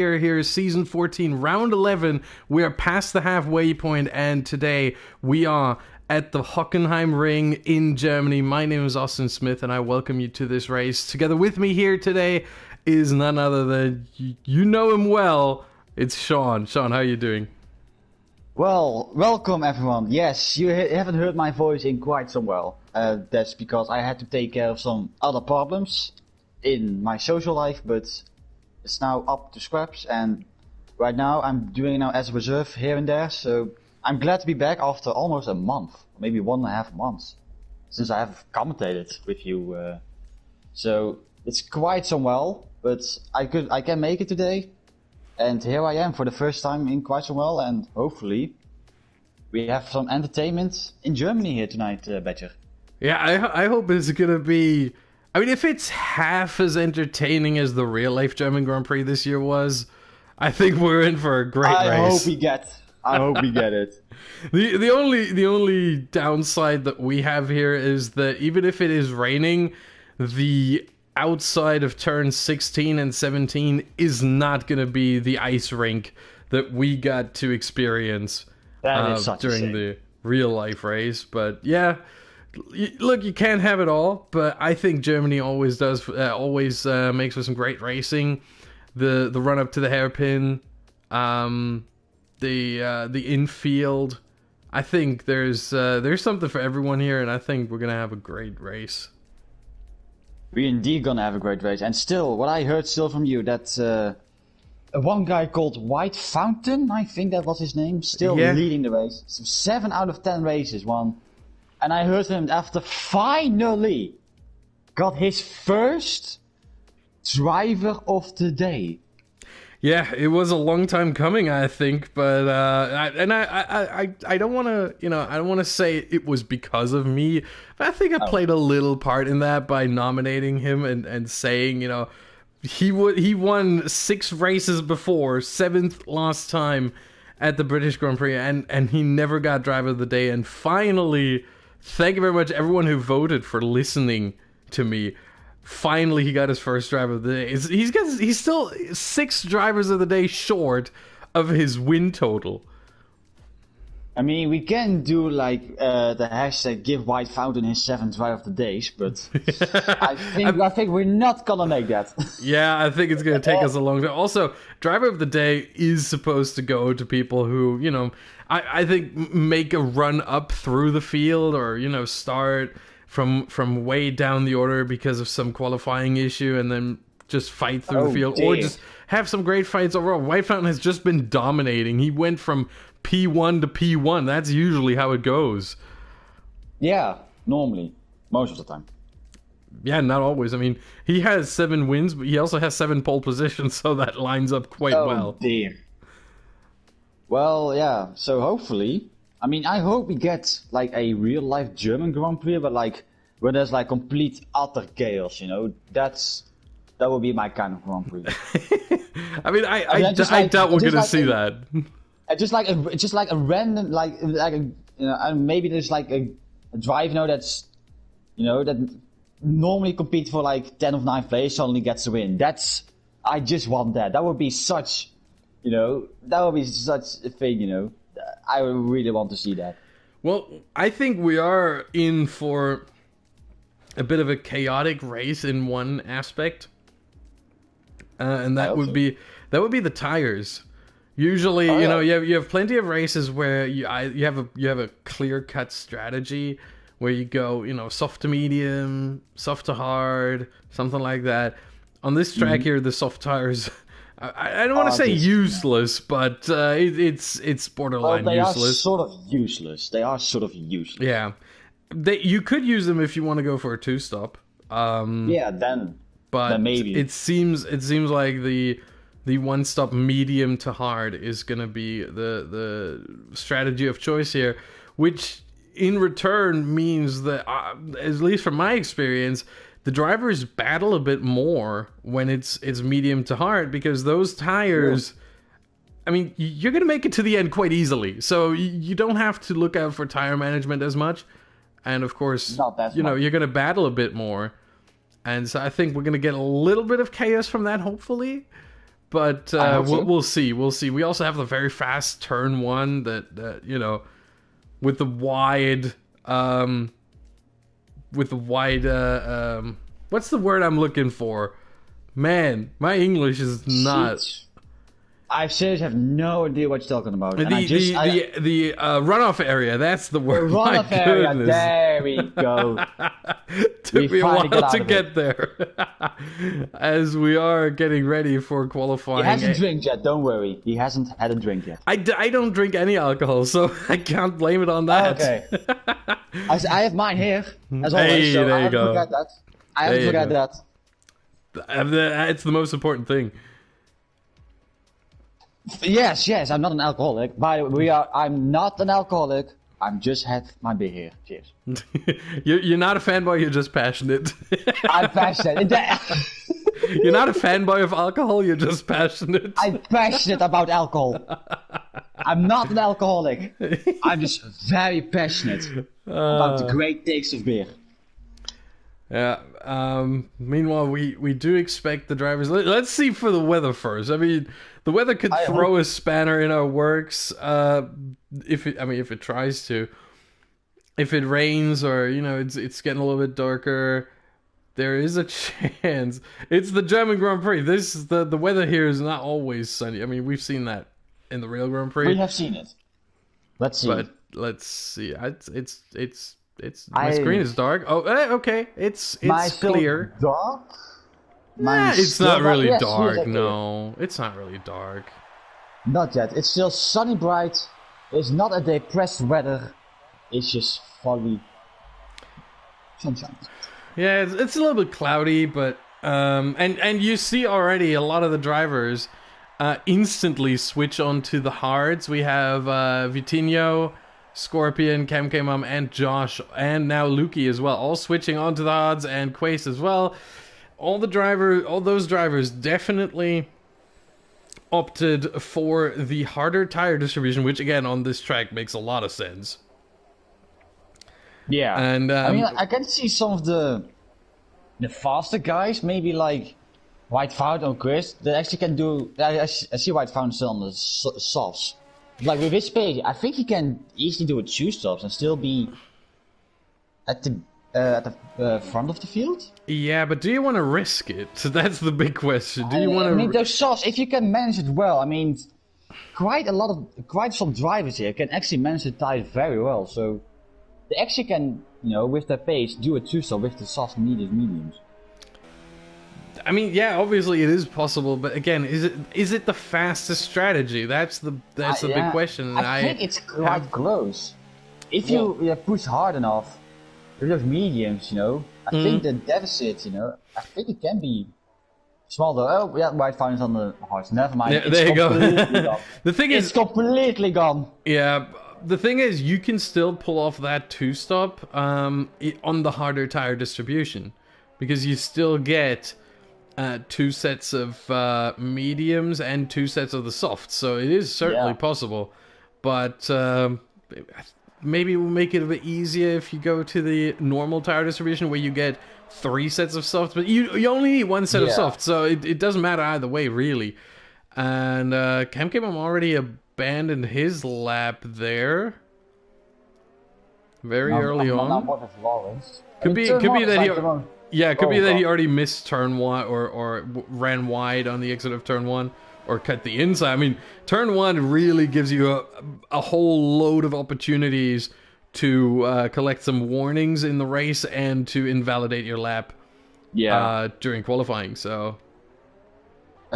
Here is season 14, round 11. We are past the halfway point, and today we are at the Hockenheim ring in Germany. My name is Austin Smith, and I welcome you to this race. Together with me here today is none other than, you know him well, it's Sean. Sean, how are you doing? Well, welcome everyone. Yes, you haven't heard my voice in quite some while. That's because I had to take care of some other problems in my social life, but it's now up to scraps, and right now I'm doing it now as a reserve here and there, so I'm glad to be back after almost a month, maybe 1.5 months, since I have commentated with you. So it's quite some while, but I can make it today, and here I am for the first time in quite some while, and hopefully we have some entertainment in Germany here tonight, Badger. Yeah, I hope it's gonna be. I mean, if it's half as entertaining as the real-life German Grand Prix this year was, I think we're in for a great race. I hope we get it. The only downside that we have here is that even if it is raining, the outside of turns 16 and 17 is not going to be the ice rink that we got to experience during the real-life race. But yeah. Look, you can't have it all, but I think Germany always makes for some great racing. The run up to the hairpin, the infield. I think there's something for everyone here, and I think we're gonna have a great race. We're indeed gonna have a great race, and still, what I heard from you that one guy called White Fountain, I think that was his name, leading the race. So 7 out of 10 races won. And I heard him after finally got his first driver of the day. Yeah, it was a long time coming, I think, but I don't want to say it was because of me, but I think I played a little part in that by nominating him and saying, he won 6 races before, 7th last time at the British Grand Prix, and he never got driver of the day, and finally. Thank you very much, everyone who voted for listening to me. Finally, he got his first driver of the day. He's still 6 drivers of the day short of his win total. I mean, we can do like the hashtag give White Fountain his 7th driver of the days, but I think we're not gonna make that. Yeah, I think it's gonna take us a long time. Also, driver of the day is supposed to go to people who, I think make a run up through the field, or start from way down the order because of some qualifying issue, and then just fight through the field, or just have some great fights overall. White Fountain has just been dominating. He went from P1 to P1. That's usually how it goes. Yeah, normally, most of the time. Yeah, not always. I mean, he has 7 wins, but he also has 7 pole positions, so that lines up quite well. Oh dear. Well, yeah, so hopefully, I mean, I hope we get, like, a real-life German Grand Prix, but, like, where there's, like, complete, utter chaos, that would be my kind of Grand Prix. I mean, I doubt we're gonna see that. Just like a random, maybe there's, like, a driver, that's, that normally compete for, like, 10 of 9 players suddenly gets the win. I just want that. That would be such... that would be such a thing, I really want to see that. Well, I think we are in for a bit of a chaotic race in one aspect. And that would be the tires. Usually, you have plenty of races where you have a clear-cut strategy where you go, soft to medium, soft to hard, something like that. On this track here, the soft tires... I don't want to say useless, but it's borderline useless. They are sort of useless. Yeah, you could use them if you want to go for a 2-stop. Then maybe it seems like the 1-stop medium to hard is going to be the strategy of choice here, which in return means that, at least from my experience, the drivers battle a bit more when it's medium to hard, because those tires, I mean, you're going to make it to the end quite easily. So you don't have to look out for tire management as much. And of course, you're going to battle a bit more. And so I think we're going to get a little bit of chaos from that, hopefully. But hope so. we'll see. We'll see. We also have the very fast turn one that you know, with the wide what's the word I'm looking for? Man, my English is not. I seriously have no idea what you're talking about. The runoff area, that's the word. Runoff area, there we go. Took me a while to get there. As we are getting ready for qualifying. He hasn't drank yet, don't worry. He hasn't had a drink yet. I don't drink any alcohol, so I can't blame it on that. Okay. I have mine here, as always, hey, so there I you haven't go. forgot that. I haven't forgot that. It's the most important thing. Yes, I'm not an alcoholic. By the way, I'm not an alcoholic. I'm just had my beer here. Cheers. You're not a fanboy, you're just passionate. I'm passionate. You're not a fanboy of alcohol, you're just passionate. I'm passionate about alcohol. I'm not an alcoholic. I'm just very passionate about the great taste of beer. Yeah. Meanwhile, we do expect the drivers. Let's see for the weather first. I mean, the weather could throw a spanner in our works. If it tries to. If it rains or it's getting a little bit darker, there is a chance. It's the German Grand Prix. The weather here is not always sunny. I mean, we've seen that in the real Grand Prix. We have seen it. Let's see. But let's see. My screen is dark. Oh, okay. It's clear. Dark? Nah, it's not really dark. No, it's not really dark. Not yet. It's still sunny bright. It's not a depressed weather. It's just foggy sunshine. Yeah, it's a little bit cloudy, but and you see already a lot of the drivers instantly switch onto the hards. We have Vitinho, Scorpion, Kemkemam, and Josh, and now Luki as well, all switching onto the hards, and Quace as well. All those drivers definitely opted for the harder tire distribution, which again on this track makes a lot of sense. Yeah, and I mean, I can see some of the faster guys, maybe like White Found or Chris, that actually can do. I see White Found still on the softs. Like with his page, I think he can easily do a 2 stops and still be at the front of the field. Yeah, but do you want to risk it? So that's the big question. Do you want to? I mean, those softs, if you can manage it well, I mean, quite some drivers here can actually manage the tires very well. So they actually can, with their pace, do a 2 stop with the soft mediums. I mean, yeah, obviously it is possible, but again, is it the fastest strategy? That's the big question. I think it's quite close. If you push hard enough with those mediums, I think the deficit, I think it can be smaller. Oh, yeah, White Found is on the hards. Never mind. Yeah, there you go. The thing is, it's completely gone. Yeah. The thing is, you can still pull off that 2 stop on the harder tire distribution, because you still get 2 sets of mediums and 2 sets of the softs, so it is certainly possible. But maybe we'll make it a bit easier if you go to the normal tire distribution, where you get 3 sets of softs, but you only need 1 set of softs, so it doesn't matter either way, really. And Kemkemam already abandoned his lap there very early on. Could be that he already missed turn 1 or ran wide on the exit of turn 1 or cut the inside. I mean, turn 1 really gives you a whole load of opportunities to collect some warnings in the race and to invalidate your lap during qualifying. So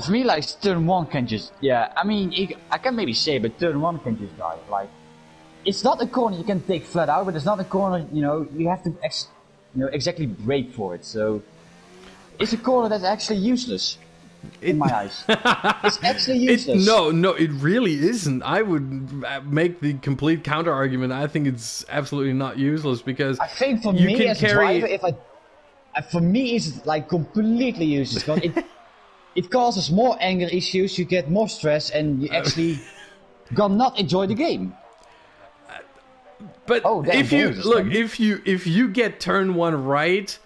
for me, like, turn 1 can just... Yeah, I mean, I can maybe say, but turn 1 can just die. Like, it's not a corner you can take flat out, but it's not a corner, you have to exactly brake for it. So, it's a corner that's actually useless, in my eyes. It's actually useless. No, it really isn't. I would make the complete counter-argument. I think it's absolutely not useless, because I think for me as a driver, for me, it's like completely useless. It causes more anger issues, you get more stress, and you actually gonna not enjoy the game. But if you get turn 1 right,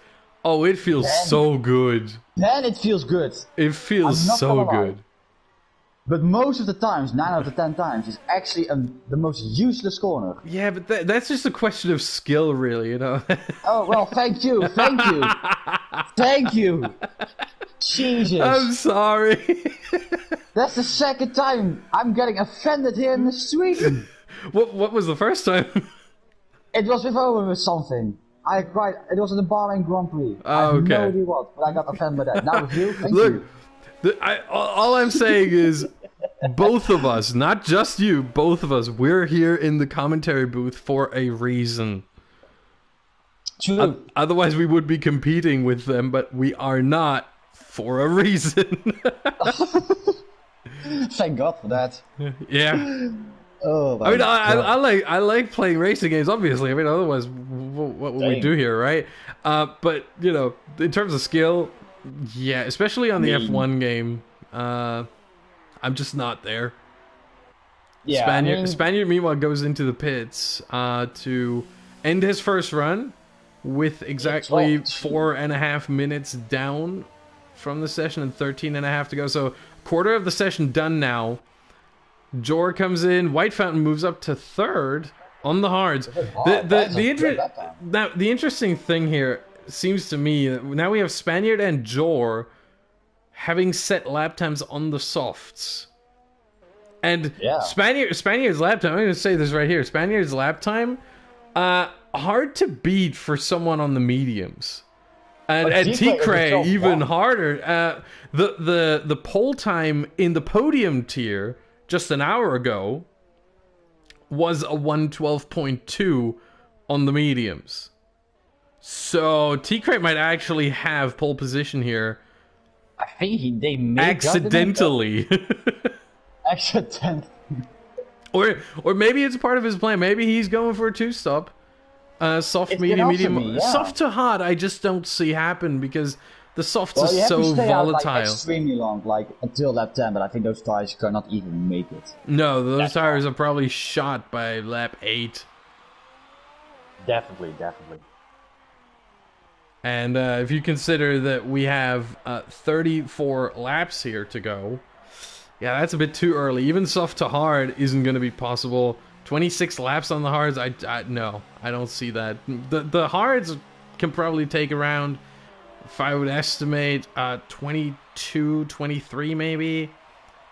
it feels so good. Then it feels good. It feels so good. But most of the times, 9 out of 10 times, it's actually the most useless corner. Yeah, but that's just a question of skill, really, you know. Oh, well, thank you. Thank you. Jesus. I'm sorry. That's the second time I'm getting offended here in Sweden. What was the first time? It was with Owen with something. It was in the Bahrain Grand Prix. I have no idea what, but I got offended by that. Now with you, thank you. All I'm saying is, both of us, not just you, both of us, we're here in the commentary booth for a reason. True. Otherwise, we would be competing with them, but we are not for a reason. Thank God for that. Yeah. Oh, my I mean, God. I like playing racing games, obviously. I mean, otherwise, what would we do here, right? But, you know, in terms of skill, yeah, especially on the F1 game, I'm just not there. Yeah, Spaniard, meanwhile, goes into the pits to end his first run with exactly 4.5 minutes down from the session and 13.5 to go. So, quarter of the session done now. Jor comes in. White Fountain moves up to third on the hards. The interesting thing here seems to me, now we have Spaniard and Jor having set lap times on the softs. And Spaniard's lap time, I'm going to say this right here. Spaniard's lap time, hard to beat for someone on the mediums. And T-Cray even harder. The pole time in the podium tier just an hour ago was a 112.2 on the mediums. So T-Cray might actually have pole position here. I think they may accidentally. Accidentally. Or maybe it's part of his plan. Maybe he's going for a two-stop. Soft, medium. Soft to hard, I just don't see happen because the softs are so volatile. Out, extremely long, until lap 10, but I think those tires cannot even make it. No, those tires are probably shot by lap 8. Definitely. And if you consider that we have 34 laps here to go, yeah, that's a bit too early. Even soft to hard isn't going to be possible. 26 laps on the hards, no, I don't see that. The hards can probably take around, if I would estimate, 22, 23 maybe.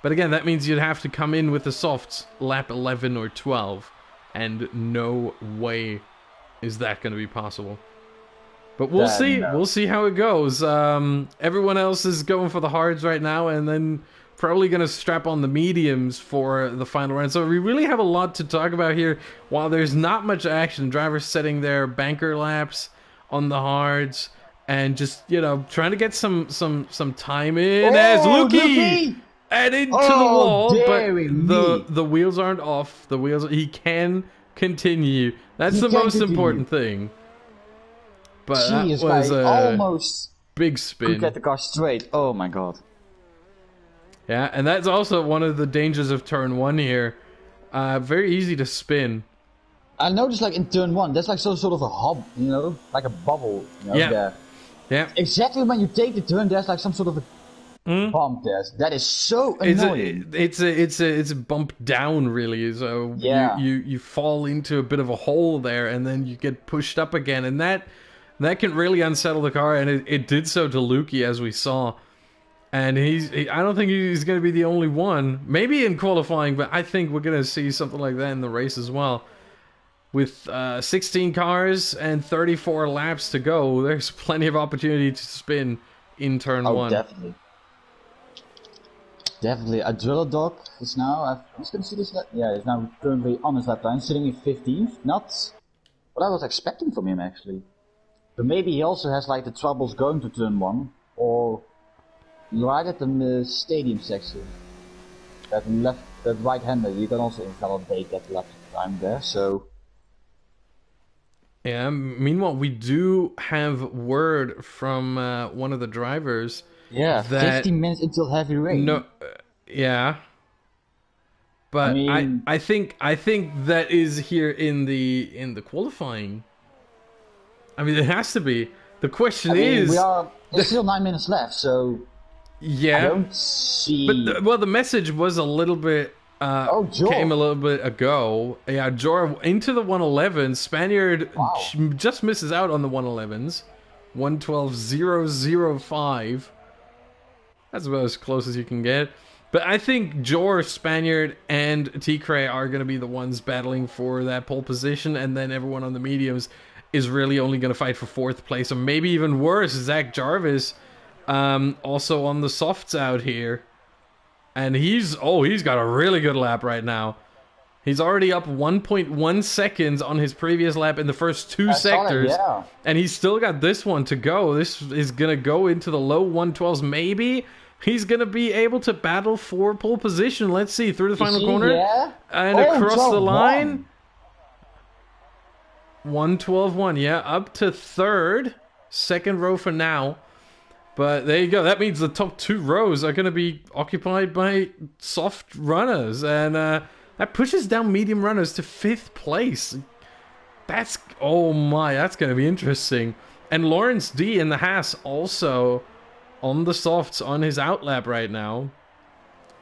But again, that means you'd have to come in with the softs lap 11 or 12. And no way is that going to be possible. But we'll see. No. We'll see how it goes. Everyone else is going for the hards right now, and then probably going to strap on the mediums for the final round. So we really have a lot to talk about here. While there's not much action, drivers setting their banker laps on the hards and just, you know, trying to get some time in as Luki and into the wall, but the wheels aren't off. The wheels, he can continue. That's the most important thing. But jeez, that was almost big spin. Could get the car straight. Oh my god. Yeah, and that's also one of the dangers of turn 1 here. Very easy to spin. I noticed, in turn 1, there's some sort of a hub, you know, like a bubble. You know, there. Yeah. Exactly when you take the turn, there's some sort of a bump there. That is so annoying. It's a bump down, really. So you fall into a bit of a hole there, and then you get pushed up again, and that can really unsettle the car, and it did so to Luki, as we saw. And I don't think he's going to be the only one. Maybe in qualifying, but I think we're going to see something like that in the race as well. With 16 cars and 34 laps to go, there's plenty of opportunity to spin in turn 1. Definitely. Definitely. A driller dog is now, I'm just going to see this. He's now currently on his lap time, sitting in 15th. Not what I was expecting from him, actually. But maybe he also has the troubles going to turn 1, or right at the stadium section. That right-hander, you can also invalidate that lap time there, so. Yeah, meanwhile, we do have word from one of the drivers. Yeah, that 15 minutes until heavy rain. No, yeah. But I think that is here in the qualifying. I mean, it has to be. The question is, there's still 9 minutes left, so I Yeah, don't see. but well, the message was a little bit Jor. came a little bit ago. Yeah, Jor into the 111. Spaniard Wow. just misses out on the 111s. 112.005. That's about as close as you can get. But I think Jor, Spaniard, and T-Cray are going to be the ones battling for that pole position, and then everyone on the mediums is really only going to fight for 4th place, or maybe even worse, Zach Jarvis, also on the softs out here. And he's got a really good lap right now. He's already up 1.1 seconds on his previous lap in the first 2 sectors. Yeah. And he's still got this one to go. This is going to go into the low 112s. Maybe he's going to be able to battle for pole position. Let's see. Through the final corner. Yeah. And across the line. 112.1. Yeah, up to 3rd. 2nd row for now. But there you go. That means the top 2 rows are going to be occupied by soft runners. And that pushes down medium runners to 5th place. That's... oh my, that's going to be interesting. And Lawrence D in the Haas also on the softs on his outlap right now.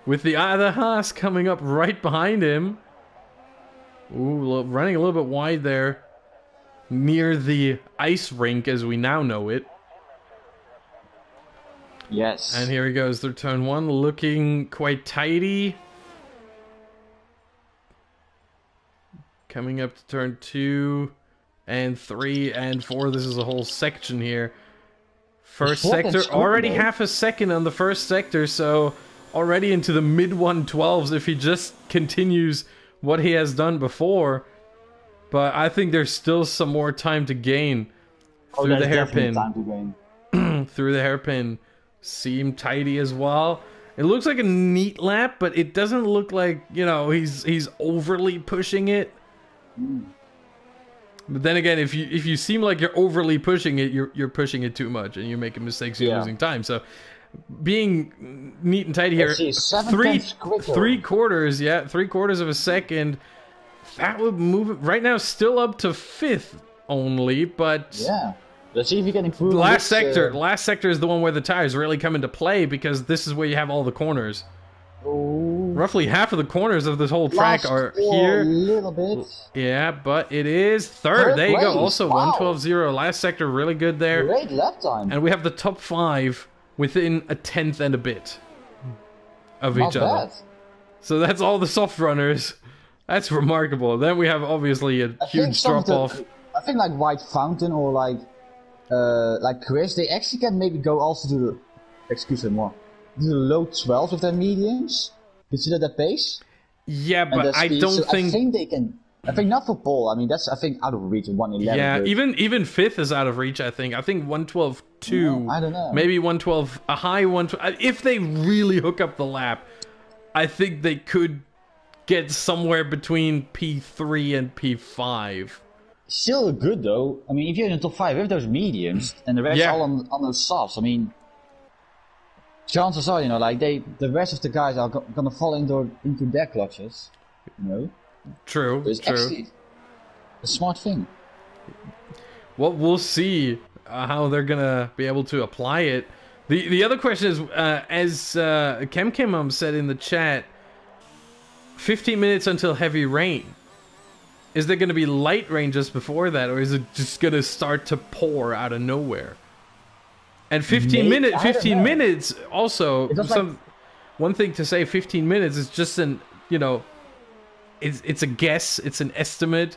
With the other Haas coming up right behind him. Ooh, running a little bit wide there. Near the ice rink as we now know it. Yes. And here he goes through turn 1, looking quite tidy. Coming up to turn 2 and 3 and 4. This is a whole section here. First sector, already half a second on the first sector, so already into the mid 112s if he just continues what he has done before. But I think there's still some more time to gain through the hairpin. Through the hairpin. Seem tidy as well. It looks like a neat lap, but it doesn't look like, you know, he's overly pushing it. But then again, if you seem like you're overly pushing it, you're pushing it too much and you're making mistakes, you're losing time. So being neat and tidy here, three quarters of a second, that would move it right now still up to 5th only, but yeah. Let's see if you can improve. Last sector is the one where the tires really come into play because this is where you have all the corners. Roughly half of the corners of this whole track are here. A little bit. Yeah, but it is 3rd. There you go. Also 112.0. Last sector really good there. Great lap time. And we have the top 5 within a 10th and a bit of each other. So that's all the soft runners. That's remarkable. Then we have obviously a huge drop off. I think like White Fountain or like Chris, they actually can maybe go also to the low 12s with their mediums. Consider that pace. Yeah, but I don't think. I think they can. I think not for pole. I mean, that's I think out of reach. 111. Yeah, even 5th is out of reach. I think 112.2. I don't know. Maybe 112, a high 112. If they really hook up the lap, I think they could get somewhere between P3 and P5. Still good though. I mean, if you're in the top 5 with those mediums and the rest all on those softs, I mean, chances are, you know, like the rest of the guys are gonna fall into their clutches. You know. True. So it's actually a smart thing. Well, we'll see how they're gonna be able to apply it. The other question is, as Kemkemum said in the chat, 15 minutes until heavy rain. Is there going to be light rain just before that, or is it just going to start to pour out of nowhere? And 15 minutes also, one thing to say, 15 minutes is just an, you know, it's a guess, it's an estimate.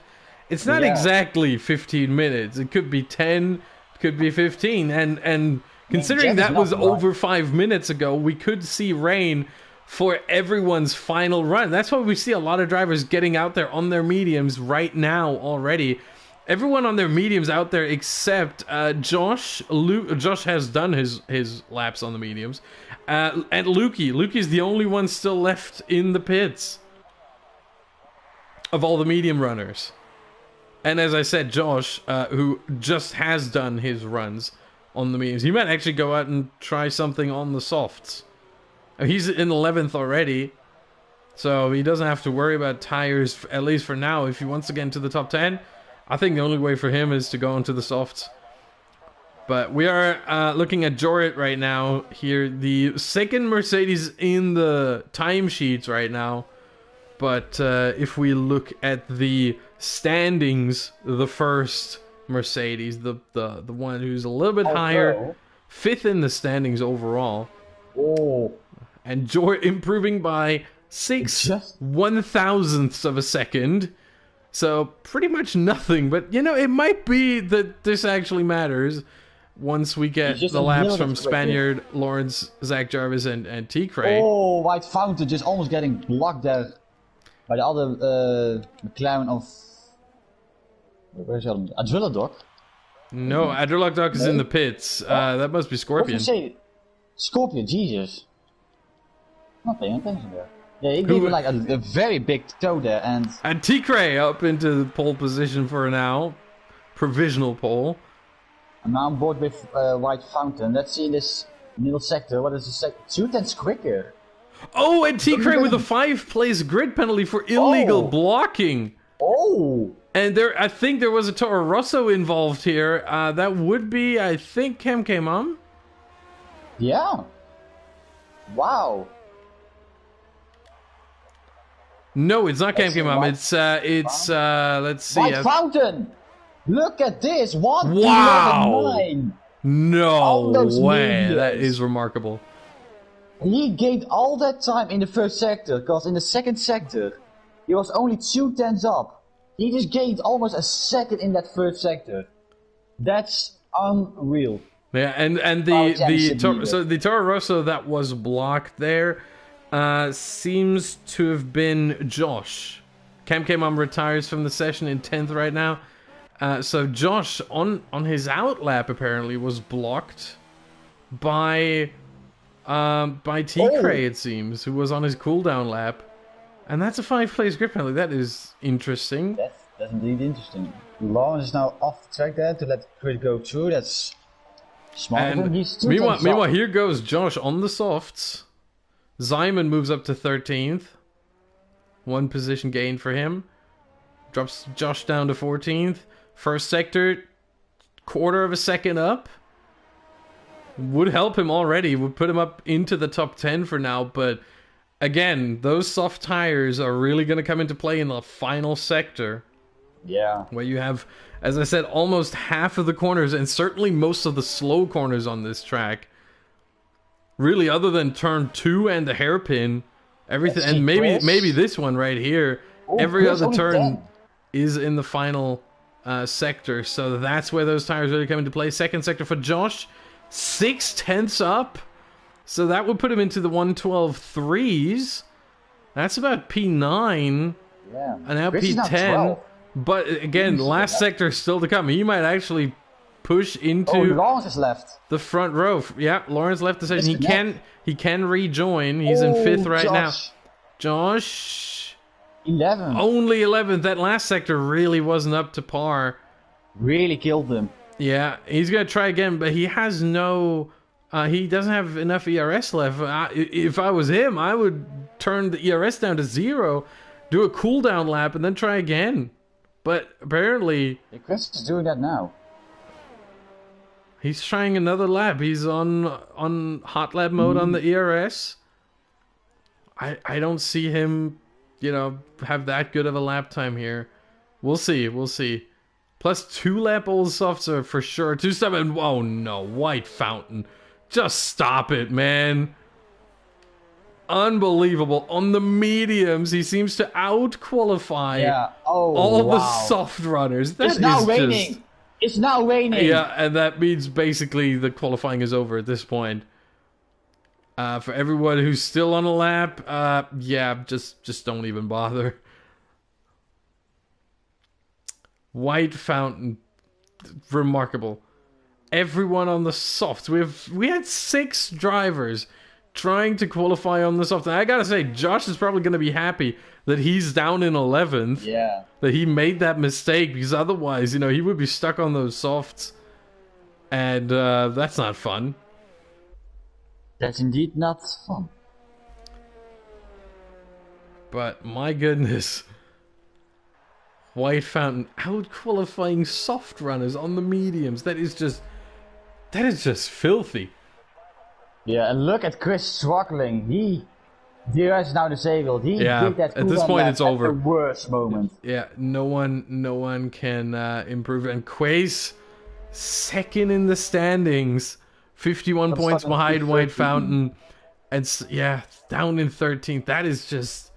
It's not exactly 15 minutes. It could be 10, it could be 15. And considering that was over 5 minutes ago, we could see rain for everyone's final run. That's why we see a lot of drivers getting out there on their mediums right now already. Everyone on their mediums out there except Josh. Josh has done his laps on the mediums. And Lukey. Lukey's the only one still left in the pits of all the medium runners. And as I said, Josh, who just has done his runs on the mediums. He might actually go out and try something on the softs. He's in 11th already, so he doesn't have to worry about tires, at least for now. If he wants to get into the top 10, I think the only way for him is to go into the softs. But we are looking at Jorrit right now here, the second Mercedes in the timesheets right now. But if we look at the standings, the first Mercedes, the one who's a little bit higher, 5th in the standings overall. Oh. And Jorrit improving by 1/1000ths of a second. So pretty much nothing. But, you know, it might be that this actually matters once we get the laps from Spaniard, Lawrence, Zach Jarvis, and T-Cray. Oh, White Fountain just almost getting blocked there by the other McLaren of... Where's the other? Adrilladog? No, Adrilladog is in the pits. That must be Scorpion. What did you say? Scorpion, Jesus. I'm not paying attention there. Yeah, he gave me like a very big toe there, and T-Cray up into the pole position for now. Provisional pole. I'm now on board with White Fountain. Let's see in this middle sector. What is the sector? 2/10 quicker. Oh, and T-Cray with a 5-place grid penalty for illegal blocking. Oh! And there, I think there was a Toro Rosso involved here. That would be, I think, Cam Mom. Yeah. Wow. No, it's not Cam Mom. It's let's see. White Fountain. Look at this. What? Wow. 11-9. No way. That is remarkable. He gained all that time in the first sector, because in the second sector, he was only 2/10 up. He just gained almost a second in that first sector. That's unreal. Yeah, and the Toro Rosso that was blocked there seems to have been Josh. Cam Mom retires from the session in 10th right now. So Josh on his out lap apparently was blocked by T-Cray, it seems, who was on his cooldown lap. And that's a 5-place grip penalty. That is interesting. That's indeed interesting. Lawrence is now off the track there to let Crit go through. That's smart. And meanwhile, here goes Josh on the softs. Zyman moves up to 13th. 1 position gain for him. Drops Josh down to 14th. First sector, 1/4 of a second up. Would help him already. Would put him up into the top 10 for now, but again, those soft tires are really going to come into play in the final sector. Yeah. Where you have, as I said, almost half of the corners, and certainly most of the slow corners on this track. Really, other than turn 2 and the hairpin, everything, and maybe this one right here, every other turn is in the final sector. So that's where those tires really come into play. Second sector for Josh, 6/10 up. So that would put him into the 112.3s. That's about P9. Yeah. And now P10. But again, last sector still to come. He might actually push into Lawrence is left. The front row. Yeah, Lawrence left the session. He can rejoin. He's in 5th right now. Josh 11. Only 11th. That last sector really wasn't up to par. Really killed him. Yeah, he's going to try again, but he has no... he doesn't have enough ERS left. If I was him, I would turn the ERS down to 0, do a cooldown lap, and then try again. But apparently... Chris is doing that now. He's trying another lap. He's on hot lap mode on the ERS. I don't see him, have that good of a lap time here. We'll see. Plus 2 lap old softs are for sure. 2-7. Oh no, White Fountain. Just stop it, man. Unbelievable. On the mediums, he seems to out-qualify all the soft runners. It's now raining. It's now raining. Yeah, and that means basically the qualifying is over at this point. For everyone who's still on a lap, just don't even bother. White Fountain, remarkable. Everyone on the softs. We had 6 drivers trying to qualify on the soft. And I gotta say, Josh is probably gonna be happy that he's down in 11th. Yeah. That he made that mistake, because otherwise, he would be stuck on those softs. And that's not fun. That's indeed not fun. But my goodness. White Fountain out-qualifying soft runners on the mediums. That is just That is just filthy. Yeah, and look at Chris struggling. DRS is now disabled. He did that at this point it's over. The worst moment. Yeah, no one can improve. And Quace, second in the standings, 51 points behind White Fountain, and yeah, down in 13th. That is just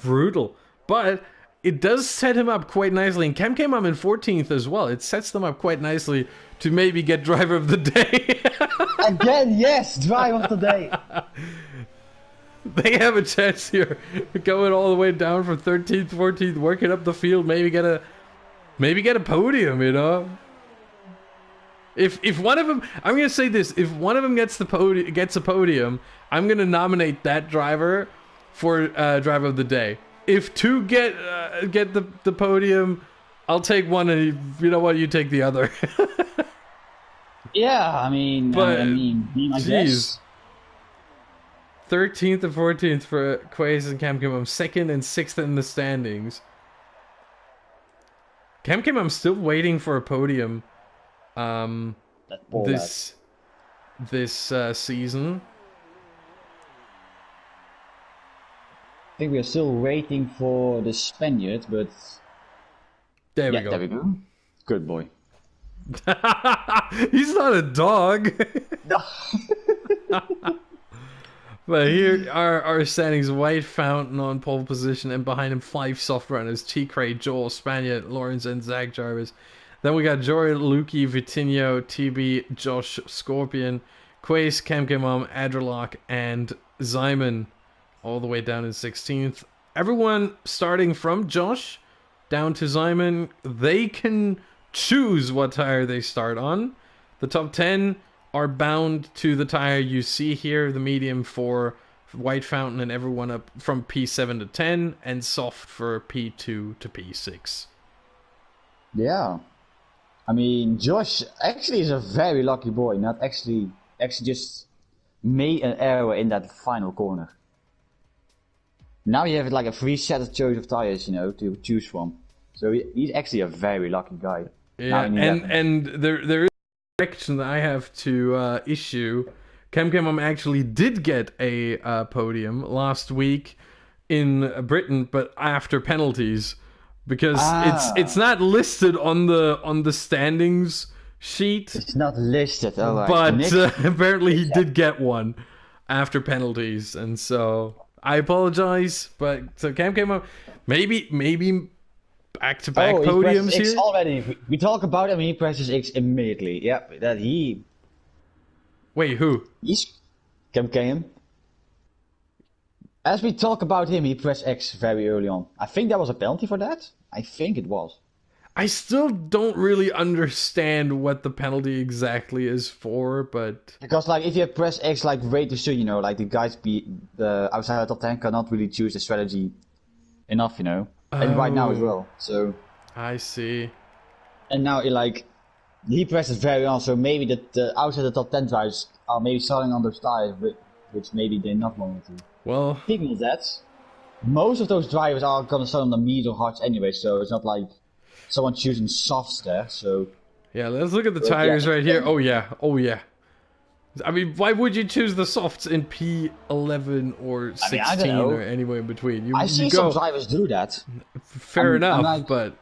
brutal. But it does set him up quite nicely. And Cam came up in 14th as well. It sets them up quite nicely to maybe get driver of the day. Again, yes, driver of the day. They have a chance here, going all the way down from 13th, 14th, working up the field, maybe get a podium, you know. If one of them, I'm gonna say this: if one of them gets a podium, I'm gonna nominate that driver for driver of the day. If two get the podium, I'll take one, and you know what, you take the other. Yeah, I mean, be my guess. 13th and 14th for Quaze and Cam Kim. I'm 2nd and 6th in the standings. Cam Kim, I'm still waiting for a podium. This season. I think we are still waiting for the Spaniard, but there we go. There we go. Good boy. He's not a dog. No. But here are our standings. White Fountain on pole position, and behind him 5 soft runners: T-Cray, Joel, Spaniard, Lawrence, and Zach Jarvis. Then we got Jory, Lukey, Vitinho, TB, Josh, Scorpion, Quace, Camcamom, Adrelok, and Zyman, all the way down in 16th. Everyone starting from Josh down to Zyman, they can choose what tire they start on. The top 10 are bound to the tire you see here, the medium for White Fountain, and everyone up from P7 to 10, and soft for P2 to P6. Yeah. I mean, Josh actually is a very lucky boy, not actually just made an error in that final corner. Now you have like a free set of choice of tires, you know, to choose from. So he's actually a very lucky guy. Yeah, and there is a correction that I have to issue. Camcamom actually did get a podium last week in Britain, but after penalties, because it's not listed on the standings sheet. It's not listed, alright. But apparently he did get one after penalties, and so I apologize. But so Camcamom, maybe back-to-back podiums he here. Already. We talk about him, he presses X immediately. Yep, that he. Wait, who? He's Cam. As we talk about him, he pressed X very early on. I think there was a penalty for that. I think it was. I still don't really understand what the penalty exactly is for, but because like if you press X like way too soon, you know, like the guys outside the top 10 cannot really choose the strategy enough, you know. And right now as well, so... I see. And now, he presses very on, so maybe the outside the top 10 drivers are maybe starting on those tires, which maybe they're not going to. Well... Speaking of that, most of those drivers are going to start on the medium hards anyway, so it's not like someone choosing softs there, so... Yeah, let's look at the tires right here. Oh yeah. I mean, why would you choose the softs in P11 or 16 or anywhere in between? I see some drivers do that. Fair enough, but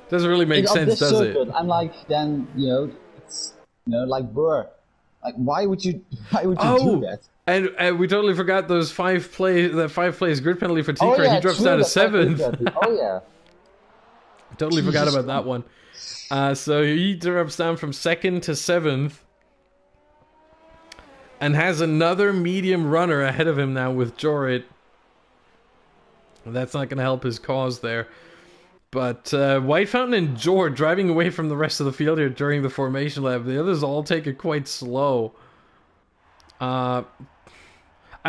doesn't really make sense, does it? I'm like, then it's like Burr. Like, why would you do that? And we totally forgot those 5 plays grid penalty for T-Cray. He drops down to 7th. Oh yeah. Totally forgot about that one. So he drops down from 2nd to 7th. And has another medium runner ahead of him now with Jorit. That's not going to help his cause there. But White Fountain and Jor driving away from the rest of the field here during the formation lap. The others all take it quite slow. I've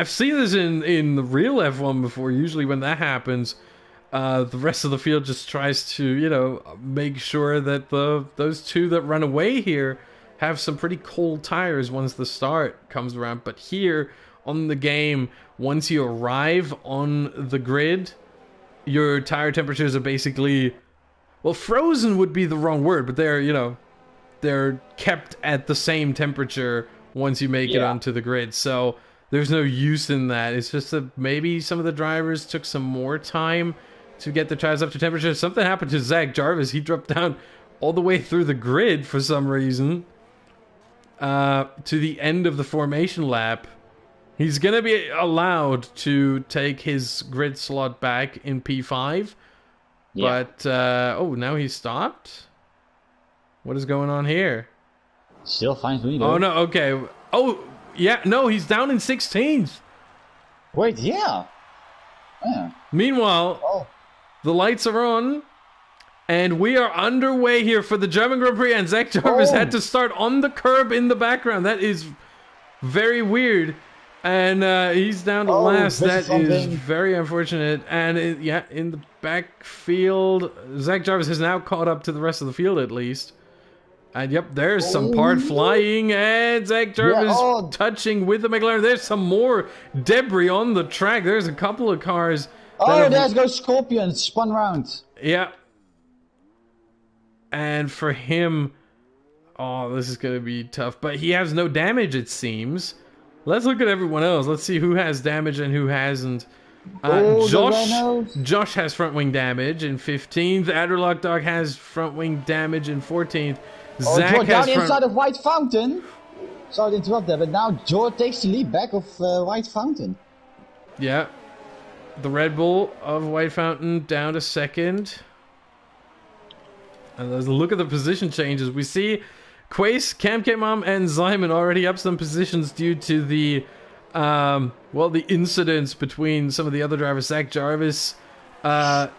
seen this in the real F1 before. Usually when that happens, the rest of the field just tries to, make sure that those two that run away here have some pretty cold tires once the start comes around. But here on the game, once you arrive on the grid, your tire temperatures are basically, well, frozen would be the wrong word, but they're they're kept at the same temperature once you make it onto the grid. So there's no use in that. It's just that maybe some of the drivers took some more time to get the tires up to temperature. Something happened to Zach Jarvis. He dropped down all the way through the grid for some reason to the end of the formation lap. He's going to be allowed to take his grid slot back in P5. Yeah. But, oh, now he stopped? What is going on here? Still finds leader. Oh, no, okay. Oh, yeah, no, he's down in 16th. Wait, yeah. Meanwhile, the lights are on, and we are underway here for the German Grand Prix, and Zach Jarvis had to start on the curb in the background. That is very weird. And he's down to last. That is very unfortunate. And in the backfield, Zach Jarvis has now caught up to the rest of the field at least. And yep, there's some part flying, and Zach Jarvis touching with the McLaren. There's some more debris on the track. There's a couple of cars. There goes Scorpion, spun round. Yeah. And for him, this is going to be tough. But he has no damage, it seems. Let's look at everyone else. Let's see who has damage and who hasn't. Josh has front wing damage in 15th. Adderlock Dog has front wing damage in 14th. Zach has down inside of White Fountain. Sorry to interrupt there, but now George takes the lead back of White Fountain. Yeah. The Red Bull of White Fountain down to second. And let's look at the position changes. We see Quace, Cam Mom, and Zyman already up some positions due to the the incidents between some of the other drivers. Zach Jarvis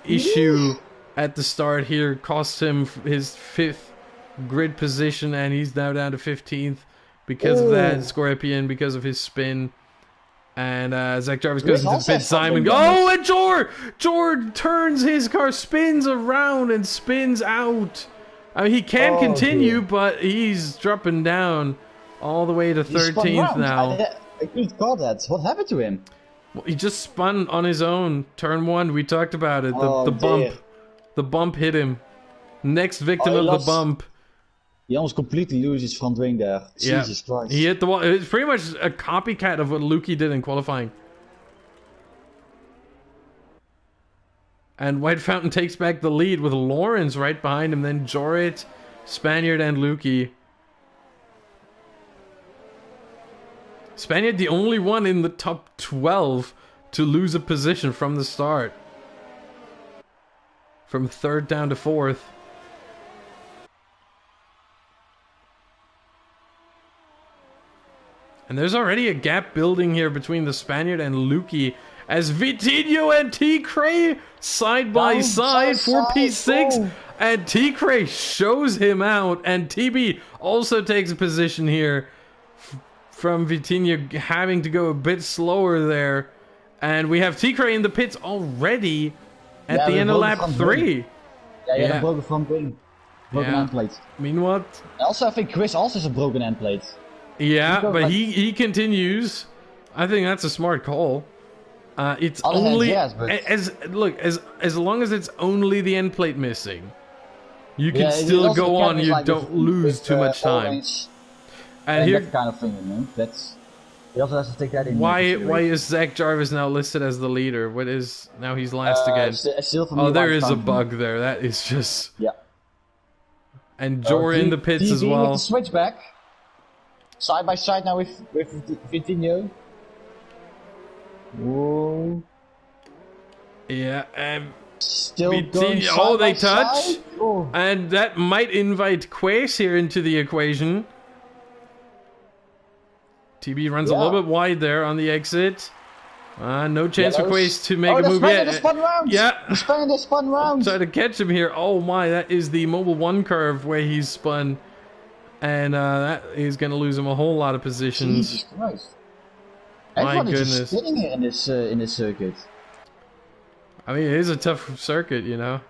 issue at the start here cost him his 5th grid position, and he's now down to 15th because of that. Scorpion because of his spin. And Zach Jarvis goes into the pit. Simon and Jord turns his car, spins around and spins out. I mean, he can continue, but he's dropping down all the way to 13th now. I couldn't call that. What happened to him? Well, he just spun on his own. Turn 1, we talked about it. The bump hit him. Next victim of the bump. He almost completely loses front wing there. Yeah. Jesus Christ. He hit the wall. It's pretty much a copycat of what Lukey did in qualifying. And White Fountain takes back the lead with Lawrence right behind him. Then Jorit, Spaniard, and Lukey. Spaniard the only one in the top 12 to lose a position from the start. From 3rd down to 4th. And there's already a gap building here between the Spaniard and Lukey as Vitinho and T-Cray side by side for P6. And T-Cray shows him out, and TB also takes a position here from Vitinho having to go a bit slower there. And we have T-Cray in the pits already at the end of lap 3. Yeah, he had a broken front wing. Broken end plate. Meanwhile, also, I think Chris also has a broken end plate. Yeah, but he continues. I think that's a smart call. It's only as long as it's only the end plate missing, you can still go on. You don't lose too much time. And here, that kind of thing, you know? That's he also has to take that in. Why is Zach Jarvis now listed as the leader? What is now he's last again? There is a bug there. That is just And Jor in the pits as well. With the switchback. Side by side now with Vitinho. Whoa. Yeah, and still Vitinho, they touch. And that might invite Quace here into the equation. TB runs a little bit wide there on the exit. No chance for Quace to make a move yet. Spun round. Try to catch him here. Oh my, that is the Mobile 1 curve where he's spun. And that is going to lose him a whole lot of positions. Jesus Christ. My goodness. Everyone is just sitting here in this circuit. I mean, it is a tough circuit, you know.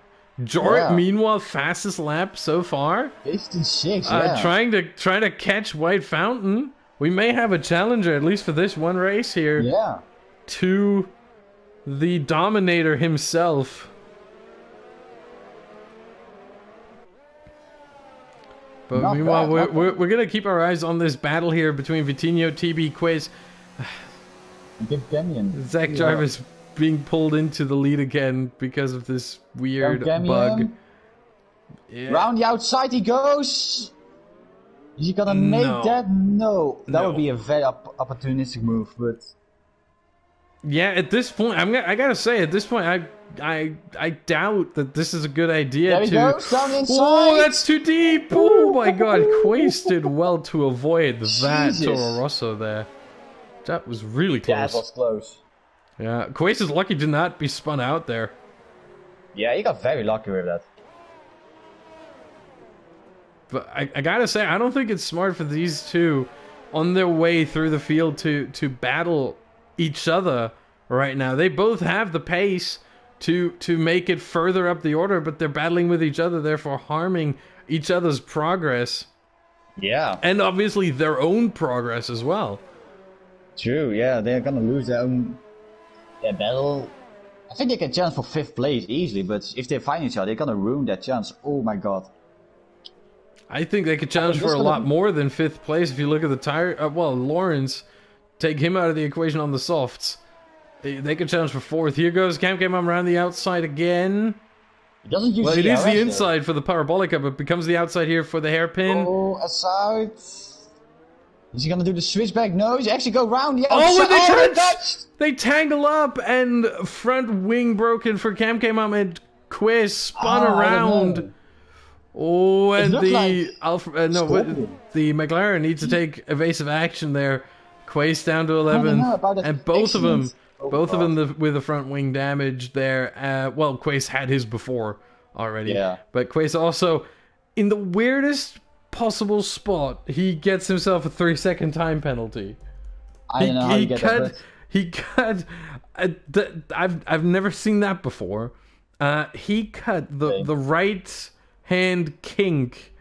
Jorrit, meanwhile, fastest lap so far. 56, trying to catch White Fountain. We may have a challenger, at least for this one race here. Yeah. To the Dominator himself. But Not meanwhile, bad, we're gonna keep our eyes on this battle here between Vitinho, TB, Quiz. Big Canyon. Zach Jarvis being pulled into the lead again because of this weird bug. Yeah. Round the outside he goes. Is he gonna make that? No. That would be a very opportunistic move, but yeah, at this point, I gotta say, at this point, I doubt that this is a good idea. There he goes, down inside. Oh, that's too deep! Oh my God, Quace did well to avoid that Toro Rosso there. That was really close. That was close. Yeah, Quace is lucky to not be spun out there. Yeah, he got very lucky with that. But I gotta say, I don't think it's smart for these two on their way through the field to battle each other right now. They both have the pace to make it further up the order, but they're battling with each other, therefore harming each other's progress. Yeah. And obviously their own progress as well. True, yeah, they're gonna lose their own battle. I think they can chance for 5th place easily, but if they find each other, they're gonna ruin that chance. Oh my God. I think they could challenge for a lot more than 5th place if you look at the tire. Well, Lawrence, take him out of the equation on the softs. They could challenge for 4th. Here goes Cam around the outside again. He doesn't use it is the inside for the Parabolica, but becomes the outside here for the hairpin. Oh, aside. Is he gonna do the switchback? No, he's actually go round the outside. They tangle up and front wing broken for Cam and Quiz spun around. Oh, and the the McLaren needs to take evasive action there. Quace down to 11th, and both of them with the front wing damage there. Well, Quace had his before already, but Quace also in the weirdest possible spot. He gets himself a 3-second time penalty. I don't know how you get that. He cut. I've never seen that before. He cut the right hand kink